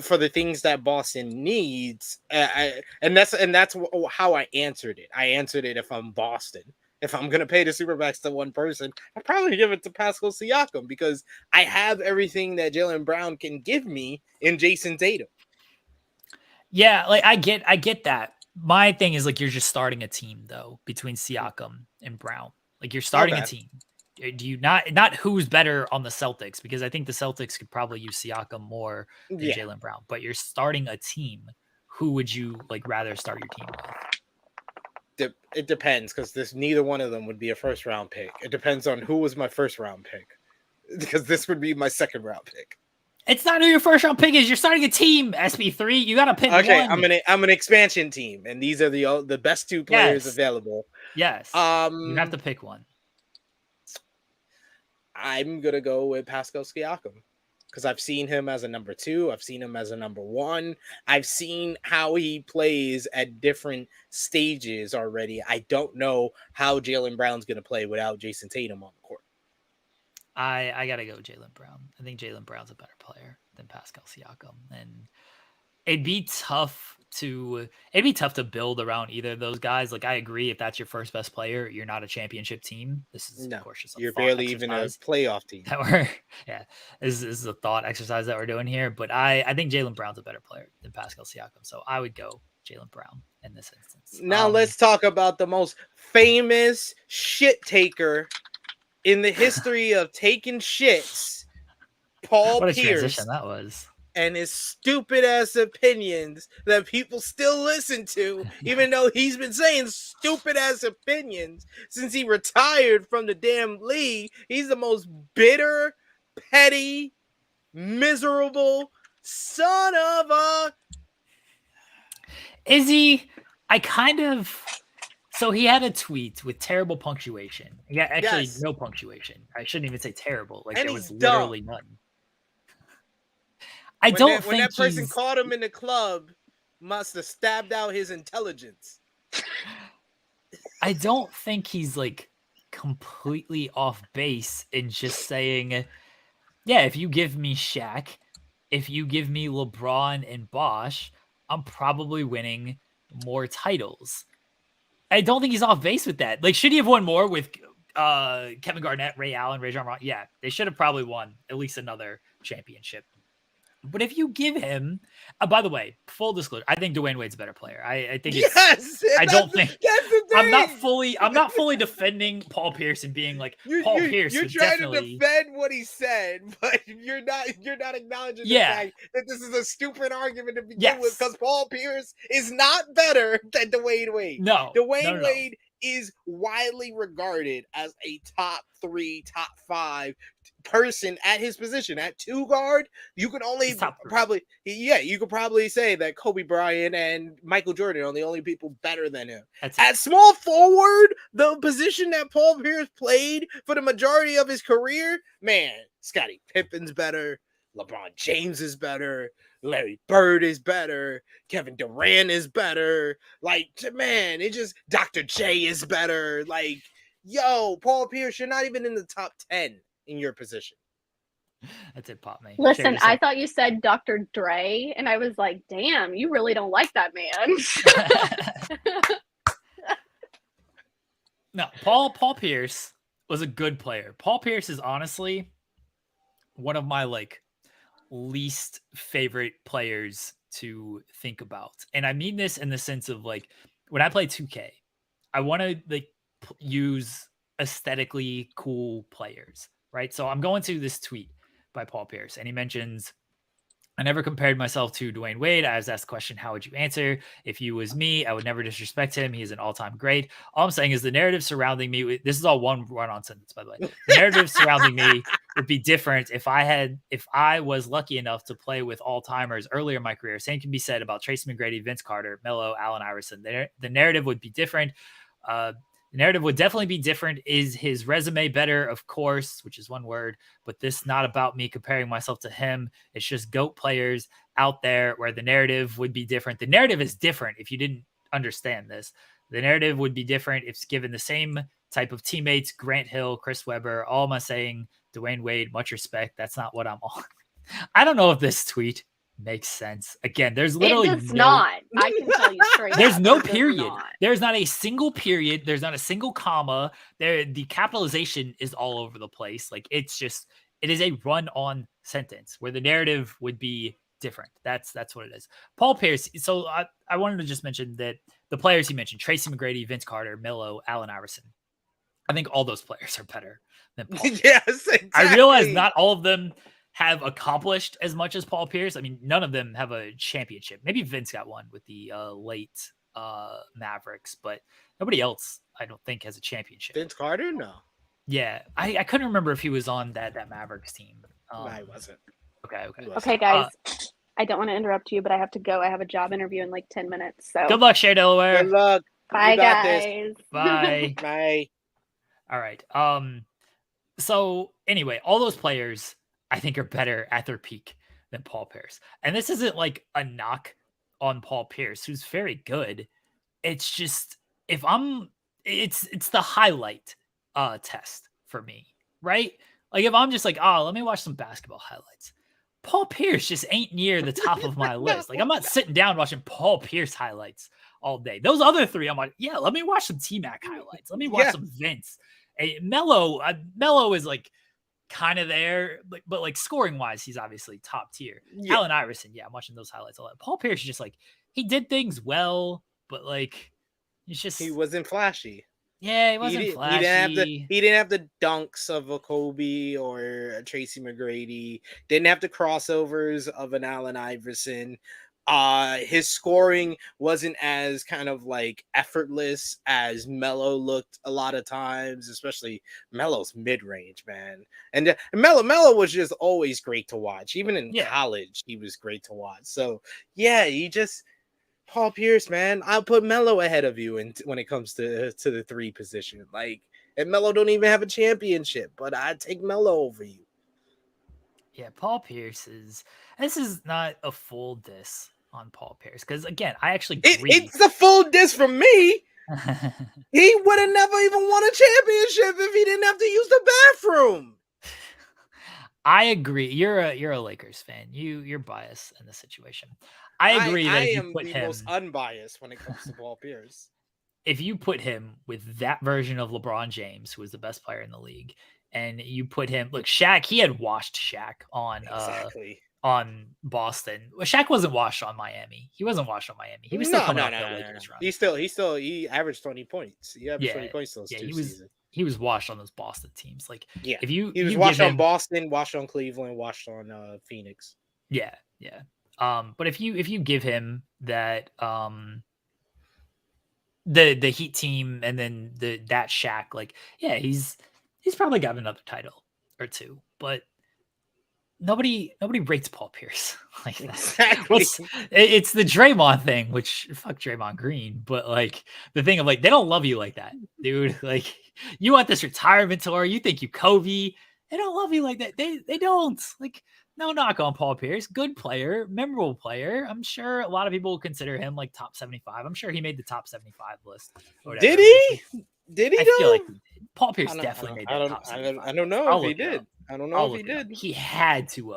for the things that Boston needs, and that's how I answered it. I answered it, if I'm Boston, if I'm gonna pay the Supermax to one person, I'd probably give it to Pascal Siakam, because I have everything that Jaylen Brown can give me in Jason Tatum. Yeah, like I get that. My thing is like you're just starting a team though between Siakam and Brown. Like you're starting a team. Do you not who's better on the Celtics? Because I think the Celtics could probably use Siakam more than Jaylen Brown. But you're starting a team. Who would you like rather start your team with? It depends, because neither one of them would be a first round pick. It depends on who was my first round pick, because this would be my second round pick. It's not who your first round pick is. You're starting a team, SP3. You got to pick one. Okay, I'm an expansion team, and these are the best 2 players available. Yes. You have to pick one. I'm gonna go with Pascal Siakam, because I've seen him as a number 2. I've seen him as a number 1. I've seen how he plays at different stages already. I don't know how Jaylen Brown's gonna play without Jason Tatum on the court. I gotta go Jaylen Brown. I think Jaylen Brown's a better player than Pascal Siakam, and it'd be tough to build around either of those guys. Like, I agree, if that's your first best player, you're not a championship team. This is, of course, just a you're thought barely exercise even a playoff team. that we're this is a thought exercise that we're doing here. But I think Jaylen Brown's a better player than Pascal Siakam, so I would go Jaylen Brown in this instance. Now let's talk about the most famous shit taker in the history of taking shits, Paul what a Pierce. transition that was. And his stupid ass opinions that people still listen to, even though he's been saying stupid ass opinions since he retired from the damn league. He's the most bitter, petty, miserable son of a. Is he? So he had a tweet with terrible punctuation. Yeah, actually, no punctuation. I shouldn't even say terrible. Like, and there was literally none. When that person caught him in the club, must have stabbed out his intelligence. I don't think he's like completely off base in just saying, yeah, if you give me Shaq, if you give me LeBron and Bosh, I'm probably winning more titles. I don't think he's off base with that. Like, should he have won more with Kevin Garnett, Ray Allen, Rajon Rondo? Yeah, they should have probably won at least another championship. But if you give him, by the way, full disclosure, I think Dwayne Wade's a better player. I think it's, yes, I don't think that's the thing. I'm not fully defending Paul Pierce and being like Paul Pierce. You're trying to defend what he said, but you're not acknowledging the fact that this is a stupid argument to begin with, because Paul Pierce is not better than Dwayne Wade. No, Dwayne Wade is widely regarded as a top 3, top 5 person at his position. At 2 guard, you can only you could probably say that Kobe Bryant and Michael Jordan are the only people better than him. At small forward, the position that Paul Pierce played for the majority of his career, man, Scottie Pippen's better, LeBron James is better, Larry Bird is better, Kevin Durant is better. Like, man, it just Dr. J is better. Like, yo, Paul Pierce, you're not even in the top 10 in your position. That's it, pop me. Listen, I thought you said Dr. Dre, and I was like, damn, you really don't like that man. No, Paul Pierce was a good player. Paul Pierce is honestly one of my least favorite players to think about. And I mean this in the sense of when I play 2K, I want to use aesthetically cool players, right? So I'm going to this tweet by Paul Pierce, and he mentions, I never compared myself to Dwayne Wade. I was asked the question, how would you answer? If you was me, I would never disrespect him. He is an all-time great. All I'm saying is the narrative surrounding me, this is all one run-on sentence, by the way. The narrative surrounding me would be different if I was lucky enough to play with all-timers earlier in my career. Same can be said about Tracy McGrady, Vince Carter, Melo, Allen Iverson. The narrative would be different. The narrative would definitely be different. Is his resume better? Of course, which is one word, but this not about me comparing myself to him. It's just GOAT players out there where the narrative would be different. The narrative is different if you didn't understand this. The narrative would be different if it's given the same type of teammates, Grant Hill, Chris Webber. All am I saying? Dwayne Wade, much respect. That's not what I'm on. I don't know if this tweet makes sense. Again, there's literally not. I can tell you straight. There's no period. There's not a single period. There's not a single comma. The capitalization is all over the place. It is a run-on sentence where the narrative would be different. That's what it is. Paul Pierce. So I wanted to just mention that the players he mentioned: Tracy McGrady, Vince Carter, Melo, Allen Iverson. I think all those players are better than Paul Pierce. Yes, exactly. I realize not all of them have accomplished as much as Paul Pierce. I mean, none of them have a championship. Maybe Vince got one with the late Mavericks, but nobody else, I don't think, has a championship. Vince Carter? No. Yeah. I couldn't remember if he was on that Mavericks team. No, he wasn't. Okay, guys. I don't want to interrupt you, but I have to go. I have a job interview in 10 minutes. So good luck, Shea Delaware. Good luck. Bye, guys. Bye. Bye. All right. So anyway, all those players I think are better at their peak than Paul Pierce. And this isn't a knock on Paul Pierce, who's very good. It's just, it's the highlight test for me, right? If I'm just let me watch some basketball highlights. Paul Pierce just ain't near the top of my list. Like, I'm not sitting down watching Paul Pierce highlights all day. Those other three, I'm like, yeah, let me watch some T-Mac highlights. Let me watch some Vince. Melo is like kind of there, but like scoring wise, he's obviously top tier. Yeah. Allen Iverson, I'm watching those highlights a lot. Paul Pierce is just like, he did things well, but like, it's just he wasn't flashy. Yeah, he wasn't flashy. He didn't have the dunks of a Kobe or a Tracy McGrady. Didn't have the crossovers of an Allen Iverson. His scoring wasn't as kind of like effortless as Melo looked a lot of times, especially Melo's mid-range, man. And Melo was just always great to watch. Even in college, he was great to watch. So yeah, Paul Pierce, man, I'll put Melo ahead of you when it comes to the 3 position. Like, and Melo don't even have a championship, but I'd take Melo over you. Yeah, Paul Pierce this is not a full diss on Paul Pierce, because again, I actually agree. It's the full diss from me. He would have never even won a championship if he didn't have to use the bathroom. I agree. You're a Lakers fan. You're biased in this situation. I agree that I if you am put the him most unbiased when it comes to Paul Pierce. If you put him with that version of LeBron James, who was the best player in the league, and you put him, look, Shaq, he had washed Shaq on Boston. Well, Shaq wasn't washed on Miami. He wasn't washed on Miami. He was still coming off that Lakers run. He averaged 20 points. He averaged 20 points those 2 seasons. He was washed on those Boston teams. Like, if he was washed on Boston, washed on Cleveland, washed on Phoenix. Yeah. But if you give him that the Heat team and then that Shaq, like, he's probably got another title or 2, but nobody rates Paul Pierce like that. Exactly. It's the Draymond thing, which fuck Draymond Green, but like the thing of like, they don't love you like that, dude. Like, you want this retirement tour, you think you Kobe, they don't love you like that. They don't. Like, no knock on Paul Pierce, good player, memorable player. I'm sure a lot of people will consider him like top 75. I'm sure he made the top 75 list. Did he? Did he? I feel like he did. Paul Pierce definitely made the top 75. I don't know if he did. I don't know if he did. He had to.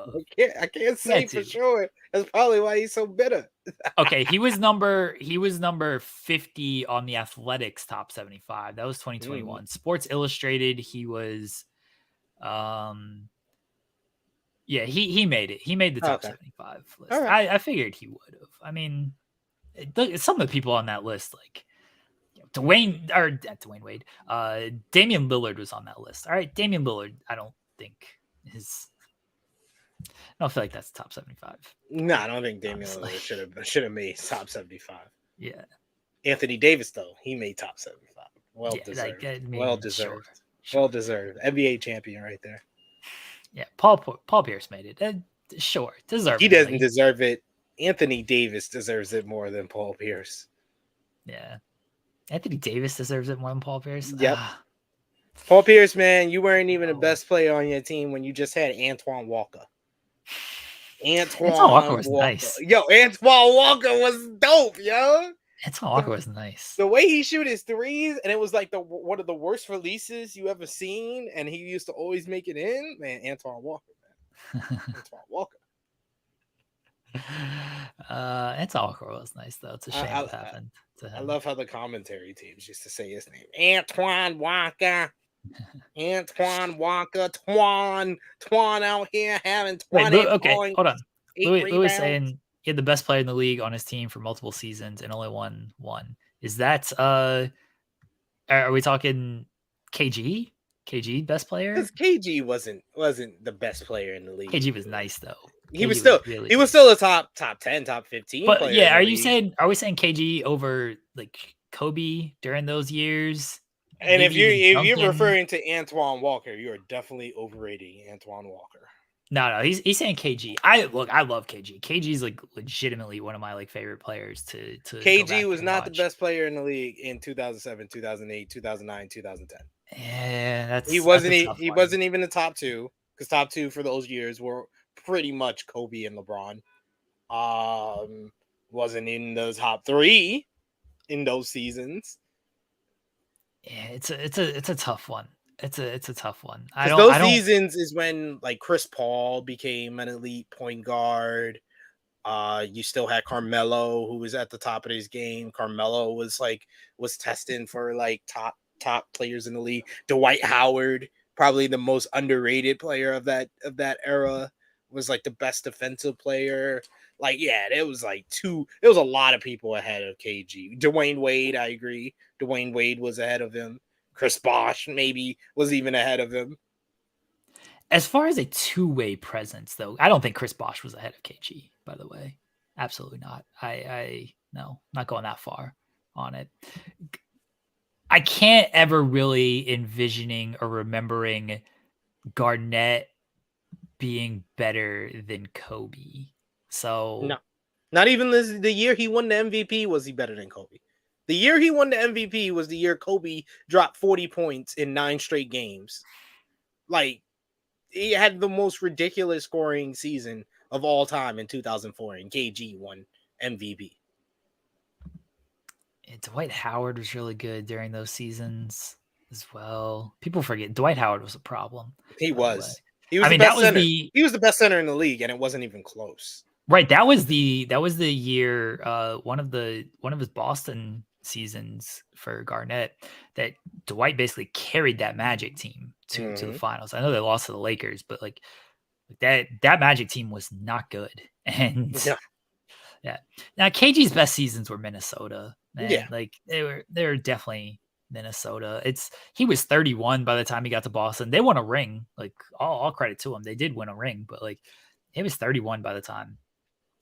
I can't say for sure. That's probably why he's so bitter. Okay, he was number 50 on the Athletics top 75. That was 2021. Sports Illustrated, he was he made it. He made the top 75 list. Right. I figured he would have. I mean, some of the people on that list, like Dwayne Wade, Damian Lillard was on that list. All right, Damian Lillard, I don't feel like that's top 75. No, I don't think Damian Lillard should have made top 75. Yeah. Anthony Davis, though, he made top 75. Well deserved. Well deserved. Sure. Well deserved. NBA champion right there. Yeah, Paul Pierce made it. Sure, deserved. He doesn't deserve it. Anthony Davis deserves it more than Paul Pierce. Yeah. Anthony Davis deserves it more than Paul Pierce? Yep. Paul Pierce, man, you weren't even the best player on your team when you just had Antoine Walker. Antoine Walker was nice. Yo, Antoine Walker was dope, yo. Antoine Walker was nice. The way he shoot his threes, and it was like one of the worst releases you ever seen, and he used to always make it in. Man, Antoine Walker, man. Antoine Walker. Antoine Walker was nice, though. It's a shame what happened to him. I love how the commentary teams used to say his name. Antoine Walker. Antoine Walker. Twan out here having 20 points. Hold on. Louis saying he had the best player in the league on his team for multiple seasons and only won one. Is that are we talking KG? KG best player? Because KG wasn't the best player in the league. KG was nice though. He was still a top 10, top 15 but player. Yeah, are we saying KG over like Kobe during those years? And if you're referring to Antoine Walker, you are definitely overrating Antoine Walker. No, he's saying KG. I love KG. KG's like legitimately one of my like favorite players to KG was not the best player in the league in 2007, 2008, 2009, 2010. Yeah, he wasn't even the top 2, because top 2 for those years were pretty much Kobe and LeBron. Wasn't in the top 3 in those seasons. Yeah, it's a tough one. it's a tough one. Because those seasons is when like Chris Paul became an elite point guard. You still had Carmelo, who was at the top of his game. Carmelo was testing for like top players in the league. Dwight Howard, probably the most underrated player of that era, was like the best defensive player. Like, yeah, there was a lot of people ahead of KG. Dwayne Wade, I agree. Dwayne Wade was ahead of him. Chris Bosh maybe was even ahead of him. As far as a two-way presence, though, I don't think Chris Bosh was ahead of KG, by the way. Absolutely not. No, not going that far on it. I can't ever really envisioning or remembering Garnett being better than Kobe. So no, not even the year he won the MVP was he better than Kobe. The year he won the MVP was the year Kobe dropped 40 points in 9 straight games. Like, he had the most ridiculous scoring season of all time in 2004, and KG won MVP. Dwight Howard was really good during those seasons as well. People forget Dwight Howard was a problem. He was. He was the best center. He was the best center in the league, and it wasn't even close. Right. That was the year, one of his Boston seasons for Garnett, that Dwight basically carried that Magic team to the finals. I know they lost to the Lakers, but like that Magic team was not good. And yeah. Now KG's best seasons were Minnesota, man. Yeah. Like they were definitely Minnesota. He was 31 by the time he got to Boston. They won a ring. Like all credit to him. They did win a ring, but like he was 31 by the time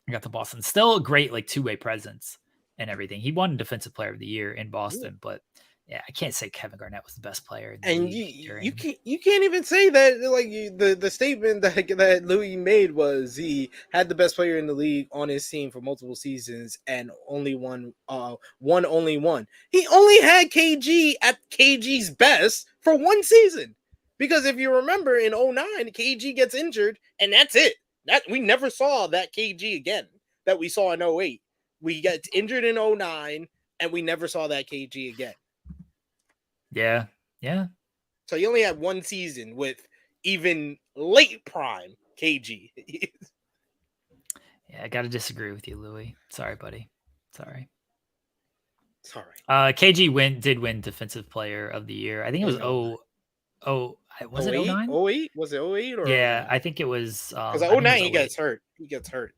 he got to Boston. Still a great like two-way presence and everything. He won Defensive Player of the Year in Boston, but yeah, I can't say Kevin Garnett was the best player in the league. You can't even say that. Like the statement that Louis made was he had the best player in the league on his team for multiple seasons and only won. He only had KG at KG's best for one season, because if you remember in 09, KG gets injured and that's it. That we never saw that KG again that we saw in 08. We got injured in 09 and we never saw that KG again. Yeah. So you only had one season with even late prime KG. Yeah, I got to disagree with you, Louis. Sorry, buddy. Sorry. Sorry. KG did win Defensive Player of the Year. I think it was was it 09? 08? Was it 08 or? Yeah, I think it was. Because 09 he gets hurt.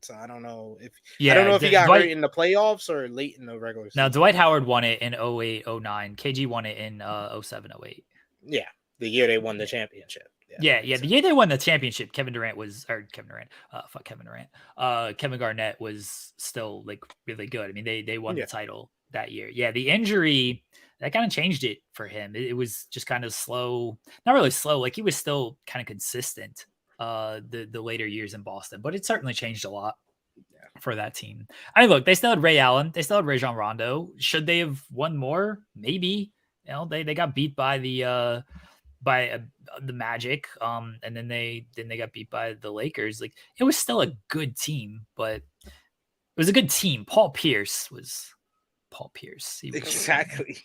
So I don't know if he got hurt in the playoffs or late in the regular season. Now Dwight Howard won it in 08, 09. KG won it in 07, 08. Yeah, the year they won the championship. Yeah. The year they won the championship, Kevin Garnett was still like really good. I mean, they won the title that year. Yeah, the injury that kind of changed it for him. It was just kind of slow, not really slow. Like he was still kind of consistent the later years in Boston, but it certainly changed a lot for that team. I mean, look, they still had Ray Allen, they still had Rajon Rondo. Should they have won more? Maybe. You know, they got beat by the Magic, and then they got beat by the Lakers. Like it was still a good team, but it was a good team. Paul Pierce. Exactly.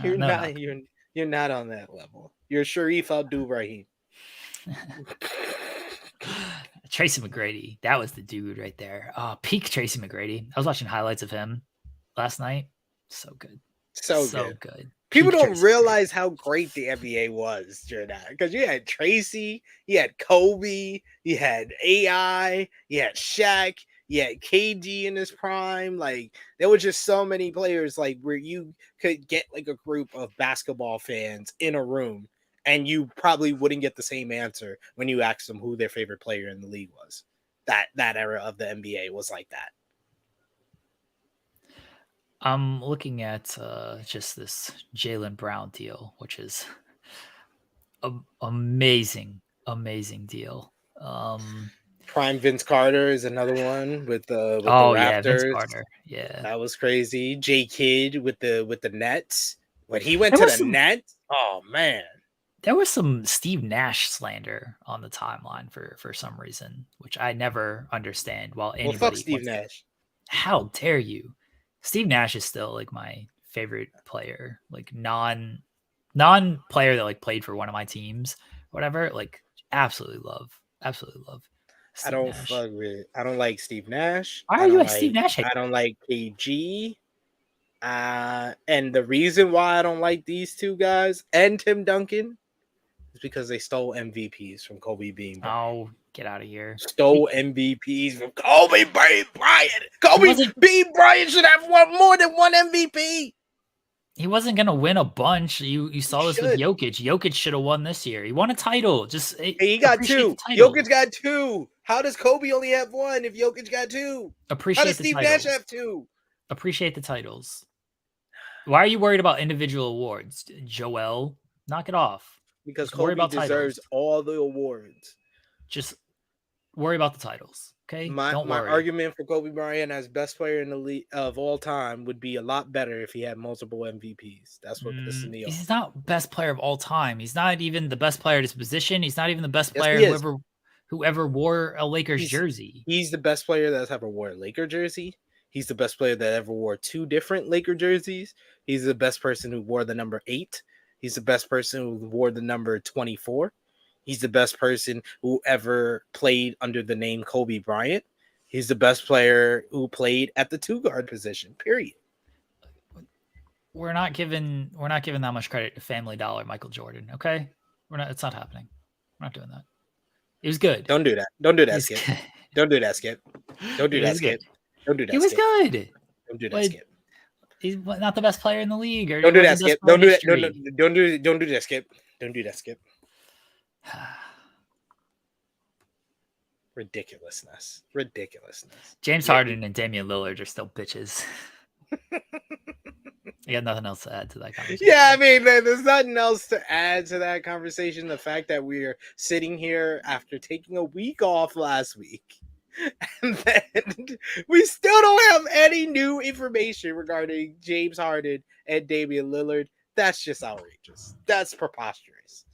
You're not on that level. You're Sharif Abdul-Rahim. Tracy McGrady. That was the dude right there. Peak Tracy McGrady. I was watching highlights of him last night. So good. So good. People don't realize how great the NBA was during that, because you had Tracy, you had Kobe, you had AI, you had Shaq, you had KG in his prime. Like there were just so many players like where you could get like a group of basketball fans in a room and you probably wouldn't get the same answer when you asked them who their favorite player in the league was. That era of the NBA was like that. I'm looking at just this Jaylen Brown deal, which is an amazing deal. Prime Vince Carter is another one with the Raptors. Yeah, Vince Carter. Yeah, that was crazy. J Kidd with the Nets. When he went to the Nets, oh man, there was some Steve Nash slander on the timeline for some reason, which I never understand. Fuck Steve Nash. How dare you? Steve Nash is still like my favorite player, like non non-player that like played for one of my teams, whatever. Like absolutely love. I don't fuck with. I don't like Steve Nash. Why are you like Steve Nash? I don't like KG. And the reason why I don't like these two guys and Tim Duncan is because they stole MVPs from Kobe Bean. Oh, get out of here! Stole MVPs from Kobe Bryant. Kobe Bean Bryant should have won more than one MVP. He wasn't gonna win a bunch. You saw this with Jokic. Jokic should have won this year. He won a title. Just he got two. Jokic got two. How does Kobe only have one if Jokic got two? Appreciate How does Steve Nash have two? Appreciate the titles. Why are you worried about individual awards, Joel? Knock it off. Because Kobe deserves all the awards. Just worry about the titles, okay? My argument for Kobe Bryant as best player in the league of all time would be a lot better if he had multiple MVPs. That's what pisses me off. He's not best player of all time. He's not even the best player at his position. He's not even the best player whoever wore a Lakers jersey. He's the best player that's ever wore a Laker jersey. He's the best player that ever wore two different Laker jerseys. He's the best person who wore the number 8. He's the best person who wore the number 24. He's the best person who ever played under the name Kobe Bryant. He's the best player who played at the 2-guard position, period. We're not giving that much credit to Family Dollar Michael Jordan, okay? It's not happening. We're not doing that. He was good. Don't do that. Don't do that, Skip. Don't do that, Skip. Don't do that, Skip. Don't do that. He was good. Don't do that, Skip. He's not the best player in the league. Don't do that, Skip. Don't do that. Don't do that, Skip. Don't do that, Skip. Ridiculousness. James Harden and Damian Lillard are still bitches. I got nothing else to add to that conversation. Yeah, I mean, there's nothing else to add to that conversation. The fact that we are sitting here after taking a week off last week, and then we still don't have any new information regarding James Harden and Damian Lillard. That's just outrageous. That's preposterous.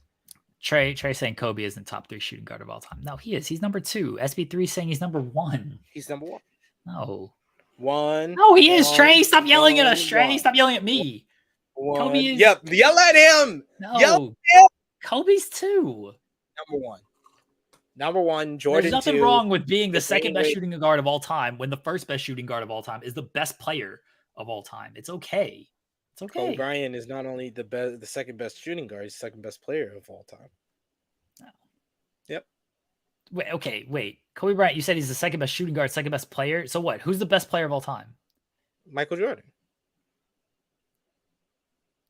Trey saying Kobe isn't top 3 shooting guard of all time. No, he is. He's number 2. SP3 saying he's number 1. He's number 1. No. 1. No, he is. Trey, stop yelling at us. Trey, stop yelling at me. 1. Kobe is. Yep, yell at him. No. Yell at him. Kobe's 2. Number 1. Jordan. There's nothing 2. wrong with being the second best shooting guard of all time when the first best shooting guard of all time is the best player of all time. It's okay. It's okay. Kobe Bryant is not only the second best shooting guard, he's the second best player of all time. No. Yep. Wait. Kobe Bryant, you said he's the second best shooting guard, second best player. So what? Who's the best player of all time? Michael Jordan.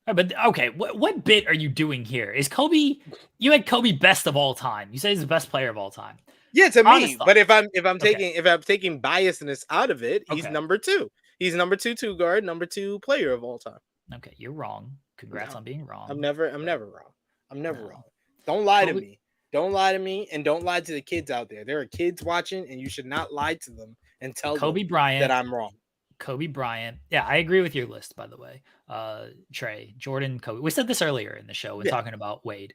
Right, but okay, what bit are you doing here? Is Kobe? You had Kobe best of all time. You say he's the best player of all time. Yeah, to me. But if I'm taking biasness out of it, he's number 2. He's number 2 guard, number 2 player of all time. Okay, you're wrong. Congrats on being wrong. I'm never wrong. Don't lie to me. Don't lie to me, and don't lie to the kids out there. There are kids watching, and you should not lie to them and tell them that I'm wrong. Kobe Bryant. Yeah, I agree with your list, by the way. Trey, Jordan, Kobe. We said this earlier in the show when talking about Wade.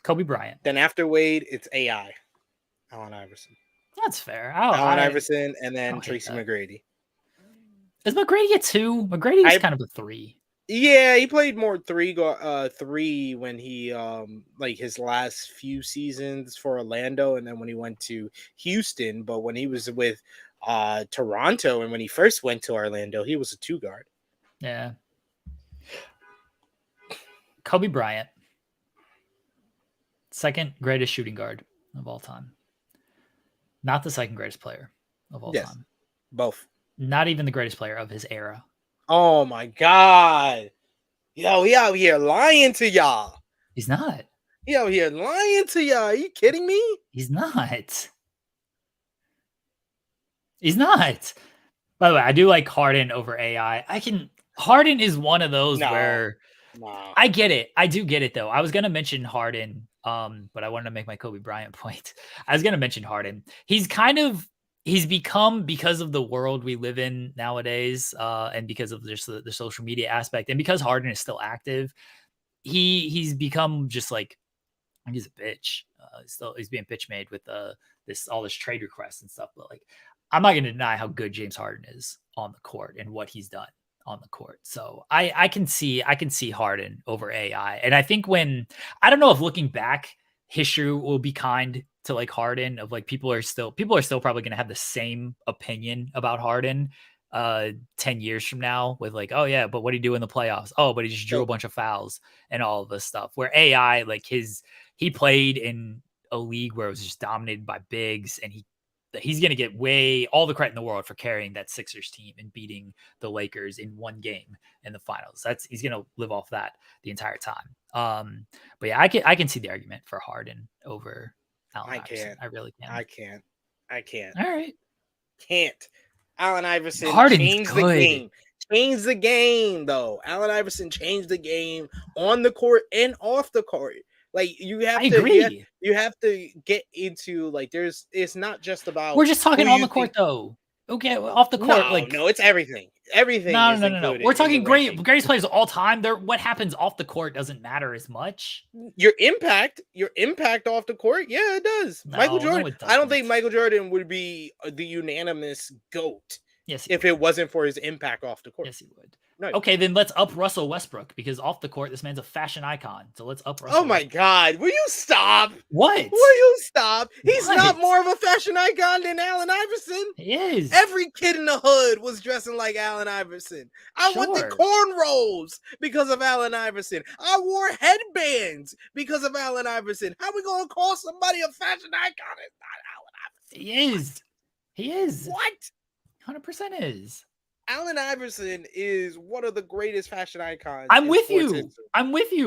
Kobe Bryant. Then after Wade, it's AI. Allen Iverson. That's fair. Allen Iverson, and then Tracy McGrady. Is McGrady a 2? McGrady is kind of a 3. Yeah, he played more 3 when he like his last few seasons for Orlando, and then when he went to Houston. But when he was with Toronto and when he first went to Orlando, he was a 2 guard. Yeah. Kobe Bryant, second greatest shooting guard of all time. Not the second greatest player of all time. Both. Not even the greatest player of his era. Oh my God. Yo, he out here lying to y'all. He's not. He out here lying to y'all. Are you kidding me? He's not. He's not. By the way, I do like Harden over AI. Harden is one of those where I get it. I do get it though. I was gonna mention Harden, but I wanted to make my Kobe Bryant point. I was gonna mention Harden. He's become, because of the world we live in nowadays, and because of just the social media aspect, and because Harden is still active, he's become just like, he's a bitch. He's being bitch made with all this trade requests and stuff. But like, I'm not going to deny how good James Harden is on the court and what he's done. on the court. So I can see Harden over AI. And I think I don't know if looking back, history will be kind to like Harden, of like people are still probably going to have the same opinion about Harden 10 years from now, with like, oh yeah, but what did he do in the playoffs? Oh, but he just drew a bunch of fouls and all of this stuff. Where AI, like he played in a league where it was just dominated by bigs, and he's going to get all the credit in the world for carrying that Sixers team and beating the Lakers in one game in the finals. He's going to live off that the entire time. But yeah, I can see the argument for Harden over Allen Iverson. I really can. I can't. All right. Can't. Allen Iverson changed the game. Changed the game, though. Allen Iverson changed the game on the court and off the court. Like, you have to get into, like, it's not just about. We're just talking on the court, though. Okay, off the court, no, it's everything. Everything. No. We're talking greatest players of all time. What happens off the court doesn't matter as much. Your impact off the court, yeah, it does. Michael Jordan. I don't think Michael Jordan would be the unanimous GOAT. Yes, if it wasn't for his impact off the court. Yes, he would. No. Okay, then let's up Russell Westbrook, because off the court, this man's a fashion icon. So let's up Russell. Oh my God. Will you stop? What? Will you stop? He's not more of a fashion icon than Allen Iverson. He is. Every kid in the hood was dressing like Allen Iverson. I went to cornrows because of Allen Iverson. I wore headbands because of Allen Iverson. How we going to call somebody a fashion icon? It's not Allen Iverson. He is. What? 100% is. Allen Iverson is one of the greatest fashion icons. I'm with you.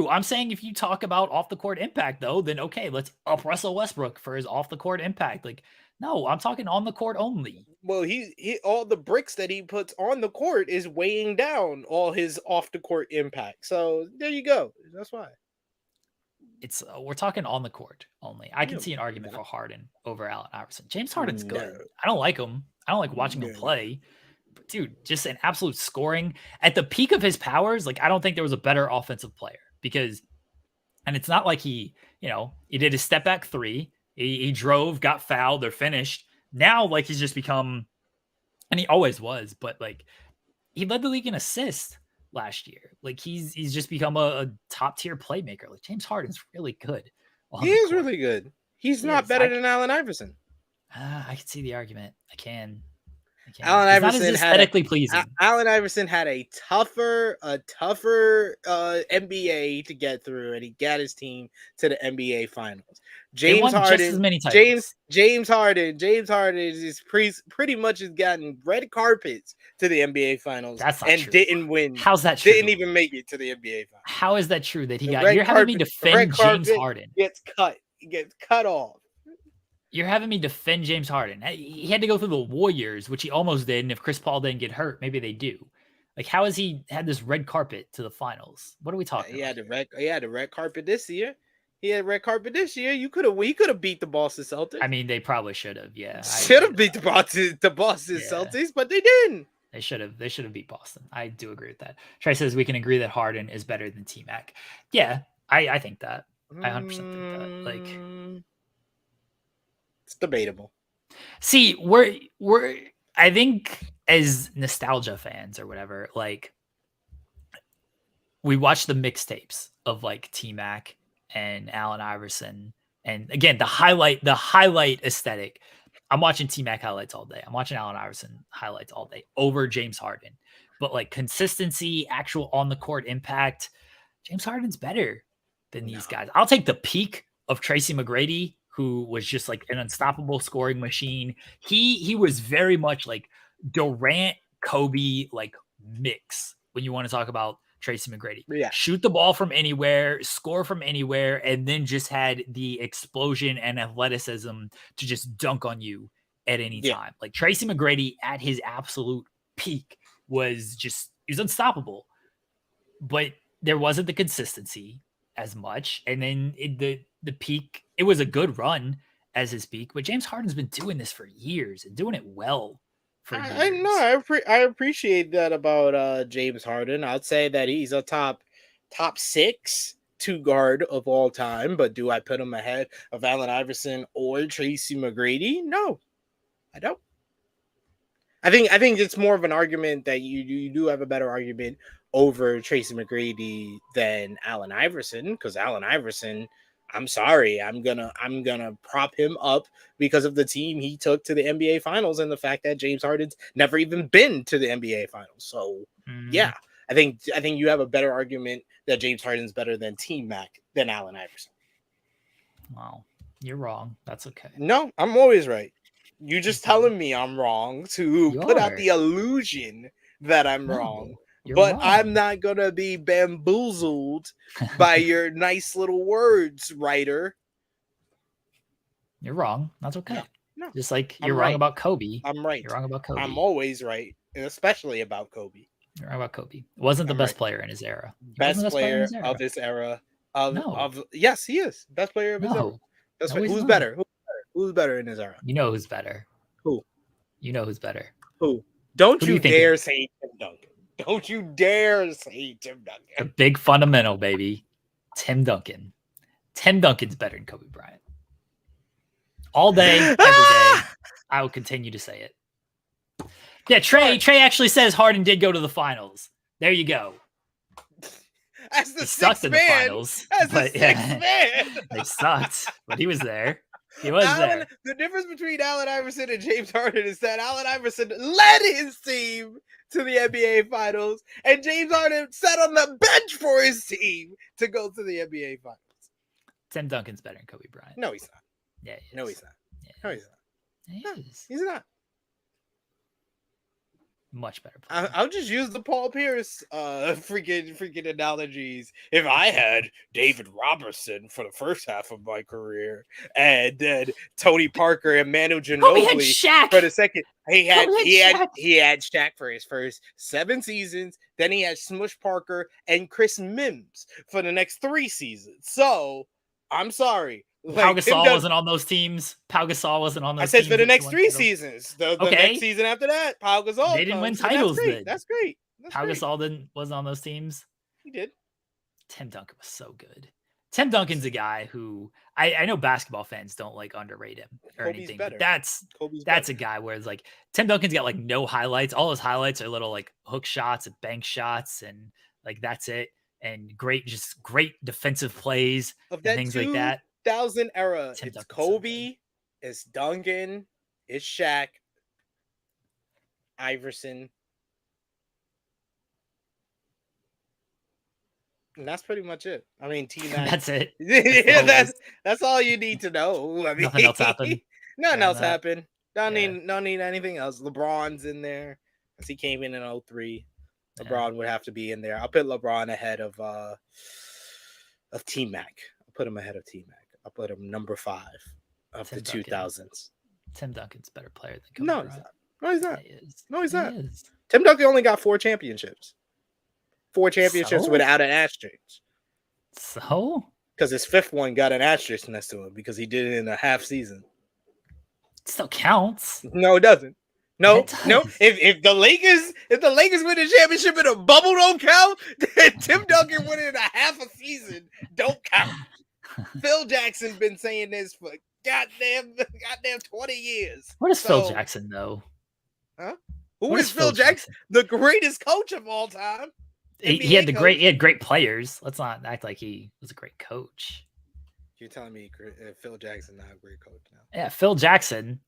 I'm saying if you talk about off the court impact, though, then okay, let's up Russell Westbrook for his off the court impact. Like, no, I'm talking on the court only. Well, he all the bricks that he puts on the court is weighing down all his off the court impact. So there you go. That's why. We're talking on the court only. I can see an argument for Harden over Allen Iverson. James Harden's good. I don't like him. I don't like watching him play. But dude, just an absolute scoring at the peak of his powers. Like, I don't think there was a better offensive player, and it's not like he did his step back three. He drove, got fouled, they're finished. Now, like, he's just become, and he always was, but like, he led the league in assists last year. Like, he's just become a top tier playmaker. Like, James Harden's really good. He is really good. He's not better than Allen Iverson. I can see the argument. I can. Allen Iverson aesthetically pleasing. Allen Iverson had a tougher NBA to get through, and he got his team to the NBA Finals. James Harden is pretty much has gotten red carpets to the NBA Finals. That's not true. Didn't win. How's that true? Didn't even make it to the NBA Finals. How is that true? That he got? You're having me defend James Harden. Gets cut off. You're having me defend James Harden. He had to go through the Warriors, which he almost did. And if Chris Paul didn't get hurt, maybe they do. Like, how has he had this red carpet to the finals? What are we talking about? He had the red carpet this year. He could have beat the Boston Celtics. I mean, they probably should have. Yeah, should have beat the Boston Celtics, but they didn't. They should have beat Boston. I do agree with that. Trey says we can agree that Harden is better than T-Mac. Yeah, I think that. I 100% think that. Like, it's debatable. See, we're I think as nostalgia fans or whatever, like, we watch the mixtapes of like T-Mac and Allen Iverson, and again, the highlight aesthetic. I'm watching T-Mac highlights all day. I'm watching Allen Iverson highlights all day over James Harden. But like consistency, actual on the court impact, James Harden's better than these guys. I'll take the peak of Tracy McGrady, who was just like an unstoppable scoring machine. He was very much like Durant, Kobe, like mix when you want to talk about Tracy McGrady. Yeah. Shoot the ball from anywhere, score from anywhere, and then just had the explosion and athleticism to just dunk on you at any time. Like, Tracy McGrady at his absolute peak was unstoppable. But there wasn't the consistency as much. And then the peak, it was a good run as his peak, but James Harden's been doing this for years and doing it well for years. I know. I appreciate that about James Harden. I'd say that he's a top 6 two-guard of all time, but do I put him ahead of Allen Iverson or Tracy McGrady? No, I don't. I think it's more of an argument that you do have a better argument over Tracy McGrady than Allen Iverson, because Allen Iverson, I'm sorry, I'm gonna prop him up because of the team he took to the NBA Finals and the fact that James Harden's never even been to the NBA Finals. So yeah, I think you have a better argument that James Harden's better than Team Mac than Allen Iverson. Wow, you're wrong. That's okay. No, I'm always right. You just telling me I'm wrong to put out the illusion that I'm wrong. But wrong. I'm not going to be bamboozled by your nice little words, writer. You're wrong. That's okay. No. Just like you're wrong about Kobe. I'm right. You're wrong about Kobe. I'm always right, especially about Kobe. You're wrong about Kobe. Wasn't the best player in his era. Best player of his era. Yes, he is. Best player of his era. Who's better? Who's better in his era? You know who's better. Who? You know who's better. Who? Don't you dare say Tim Duncan. Don't you dare say Tim Duncan. A big fundamental, baby. Tim Duncan. Tim Duncan's better than Kobe Bryant. All day, every day. I will continue to say it. Yeah, Trey actually says Harden did go to the finals. There you go. As the he sucked in the finals. As the sixth man. They sucked, but he was there. He was there. The difference between Allen Iverson and James Harden is that Allen Iverson led his team to the NBA Finals, and James Harden sat on the bench for his team to go to the NBA Finals. Tim Duncan's better than Kobe Bryant. No, he's not. Yeah, he is. No, he's not. Yeah, no, he's not. He is. He's not. Much better player. I'll just use the Paul Pierce freaking analogies. If I had David Robertson for the first half of my career, and then Tony Parker and Manu Ginobili for the second, he had Shaq for his first 7 seasons. Then he had Smush Parker and Chris Mims for the next 3 seasons. So I'm sorry. Pau Gasol wasn't on those teams. Pau Gasol wasn't on those teams. I said for the next 3 seasons. The next season after that, Pau Gasol. They didn't win titles then. That's great. Pau Gasol wasn't on those teams. He did. Tim Duncan was so good. Tim Duncan's a guy who I know basketball fans don't like underrate him or anything. But that's a guy where it's like Tim Duncan's got like no highlights. All his highlights are little like hook shots and bank shots and like that's it. And great defensive plays and things like that. 2000 era. It's Kobe, it's Duncan, it's Shaq, Iverson. And that's pretty much it. I mean, T-Mac. That's it. Yeah, that's all you need to know. I mean, nothing else happened. Nothing else happened. Don't need anything else. LeBron's in there because he came in 2003. LeBron would have to be in there. I'll put LeBron ahead of T-Mac. I'll put him ahead of T-Mac. I'll put him number 5 of the 2000s. Tim Duncan's a better player than Kobe No, Bryant. he's not. Yeah, he is. No, he's not. He is. Tim Duncan only got 4 championships. 4 championships without an asterisk. So? Because his 5th one got an asterisk next to him because he did it in a half season. It still counts. No, it doesn't. No. If the Lakers win the championship in a bubble don't count, then Tim Duncan winning in a half a season don't count. Phil Jackson been saying this for goddamn 20 years. What is Phil Jackson though? Huh? Who is Phil Jackson? The greatest coach of all time. He had great players. Let's not act like he was a great coach. You're telling me Phil Jackson not a great coach now? Yeah, Phil Jackson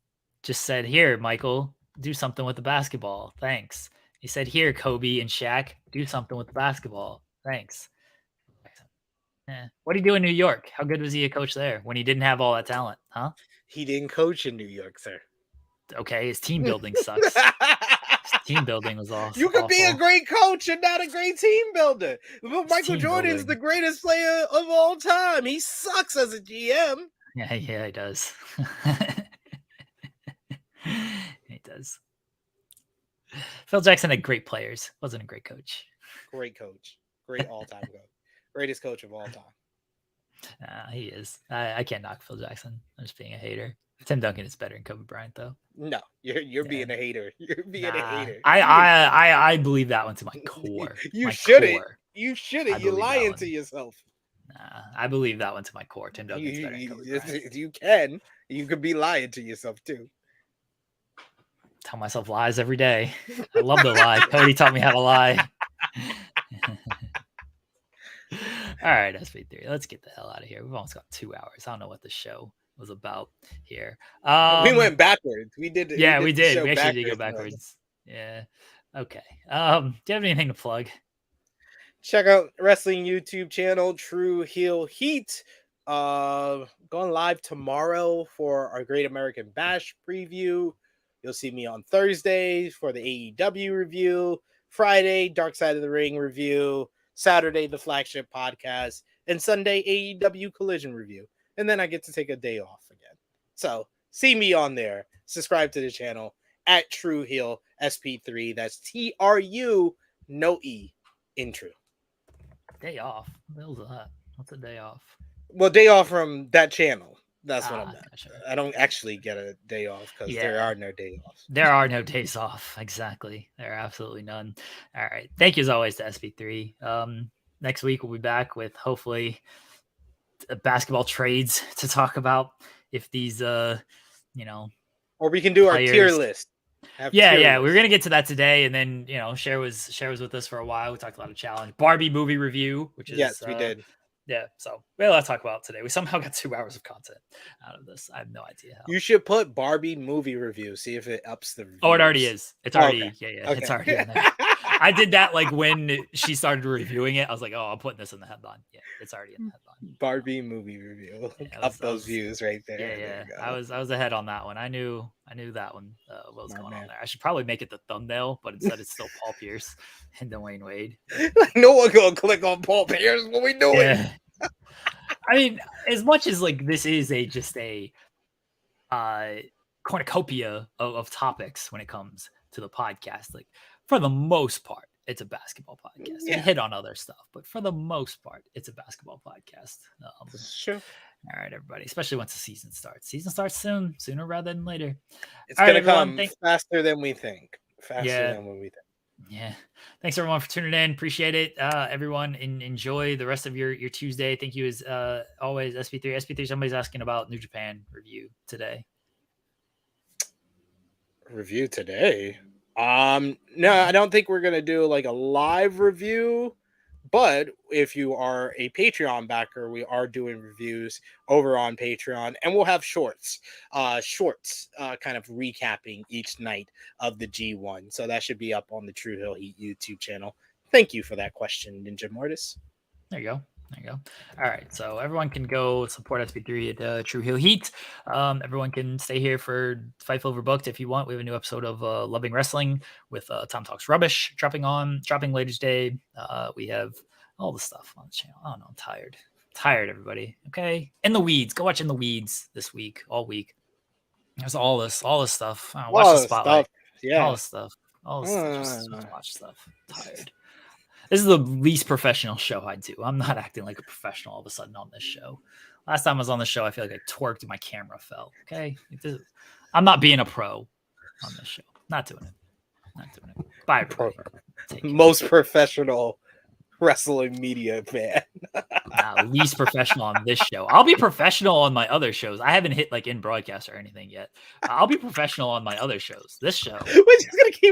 just said, "Here, Michael, do something with the basketball. Thanks." He said, "Here, Kobe and Shaq, do something with the basketball. Thanks." What did he do in New York? How good was he a coach there when he didn't have all that talent? Huh? He didn't coach in New York, sir. Okay, his team building sucks. His team building was awesome. You could be a great coach and not a great team builder. But Michael Jordan's the greatest player of all time. He sucks as a GM. Yeah, he does. He does. Phil Jackson had great players. Wasn't a great coach. Great coach. Great all-time coach. Greatest coach of all time. He is. I can't knock Phil Jackson. I'm just being a hater. Tim Duncan is better than Kobe Bryant, though. No, you're being a hater. You're being a hater. I believe that one to my core. You shouldn't. You shouldn't. You're lying to yourself. Nah, I believe that one to my core. Tim Duncan's better than Kobe Bryant. You can. You could be lying to yourself too. tell myself lies every day. I love to lie. Cody taught me how to lie. All right, SP3. Let's get the hell out of here. We've almost got 2 hours. I don't know what the show was about here. We went backwards. We did. Yeah, we did. the show We actually did go backwards. Yeah. Okay. Do you have anything to plug? Check out wrestling YouTube channel True Heel Heat. Going live tomorrow for our Great American Bash preview. You'll see me on Thursday for the AEW review, Friday Dark Side of the Ring review, Saturday the flagship podcast, and Sunday AEW Collision review. And then I get to take a day off again. So see me on there. Subscribe to the channel at True Heel SP3. That's TRU, no E in True. Day off. What the hell's that? What's a day off? Well, day off from that channel. That's what I meant. Gotcha. I don't actually get a day off because there are no day offs. There are no days off. Exactly. There are absolutely none. All right. Thank you as always to SP3. Next week we'll be back with hopefully basketball trades to talk about if these or we can do our tier list. We're gonna get to that today, and then Cher was with us for a while. We talked about a challenge, Barbie movie review, which is yes, we did. Yeah, so let's talk about it today. We somehow got 2 hours of content out of this. I have no idea how. You should put Barbie movie review. See if it ups the reviews. Oh, it already is. It's already okay. Okay. It's already in there. I did that like when she started reviewing it. I was like, oh, I'm putting this in the headline. Yeah, it's already in the headline. Barbie movie review. Up those views right there. Yeah. I was ahead on that one. I knew that one. What was going on there? I should probably make it the thumbnail, but instead it's still Paul Pierce and Dwayne Wade. No one gonna click on Paul Pierce. What we doing? Yeah. I mean, as much as like this is just a cornucopia of topics when it comes to the podcast, like for the most part, it's a basketball podcast. Yeah. We hit on other stuff, but for the most part, it's a basketball podcast. Sure. All right, everybody, especially once the season starts. Season starts sooner rather than later. It's going to come faster than we think. Faster than what we think. Yeah. Thanks everyone for tuning in. Appreciate it. Everyone enjoy the rest of your Tuesday. Thank you as always, SP3. SP3, somebody's asking about New Japan review today. Review today? No, I don't think we're gonna do like a live review, but if you are a Patreon backer, we are doing reviews over on Patreon, and we'll have shorts kind of recapping each night of the G1. So that should be up on the True Hill Heat YouTube channel. Thank you for that question, Ninja Mortis. There you go. All right, so everyone can go support SP3 at True Hill Heat. Everyone can stay here for Fightful Overbooked if you want. We have a new episode of Loving Wrestling with Tom Talks Rubbish dropping later today. We have all the stuff on the channel. I don't know. I'm tired, everybody. Okay, In the Weeds. Go watch In the Weeds this week, all week. There's all this stuff. Watch the Spotlight. Yeah, all this stuff. Just watch stuff. I'm tired. This is the least professional show I do. I'm not acting like a professional all of a sudden on this show. Last time I was on the show, I feel like I twerked and my camera fell. Okay. I'm not being a pro on this show. Not doing it. Bye, everybody. Most professional wrestling media fan. Least professional on this show. I'll be professional on my other shows. I haven't hit like in broadcast or anything yet. I'll be professional on my other shows. This show. We're just going to keep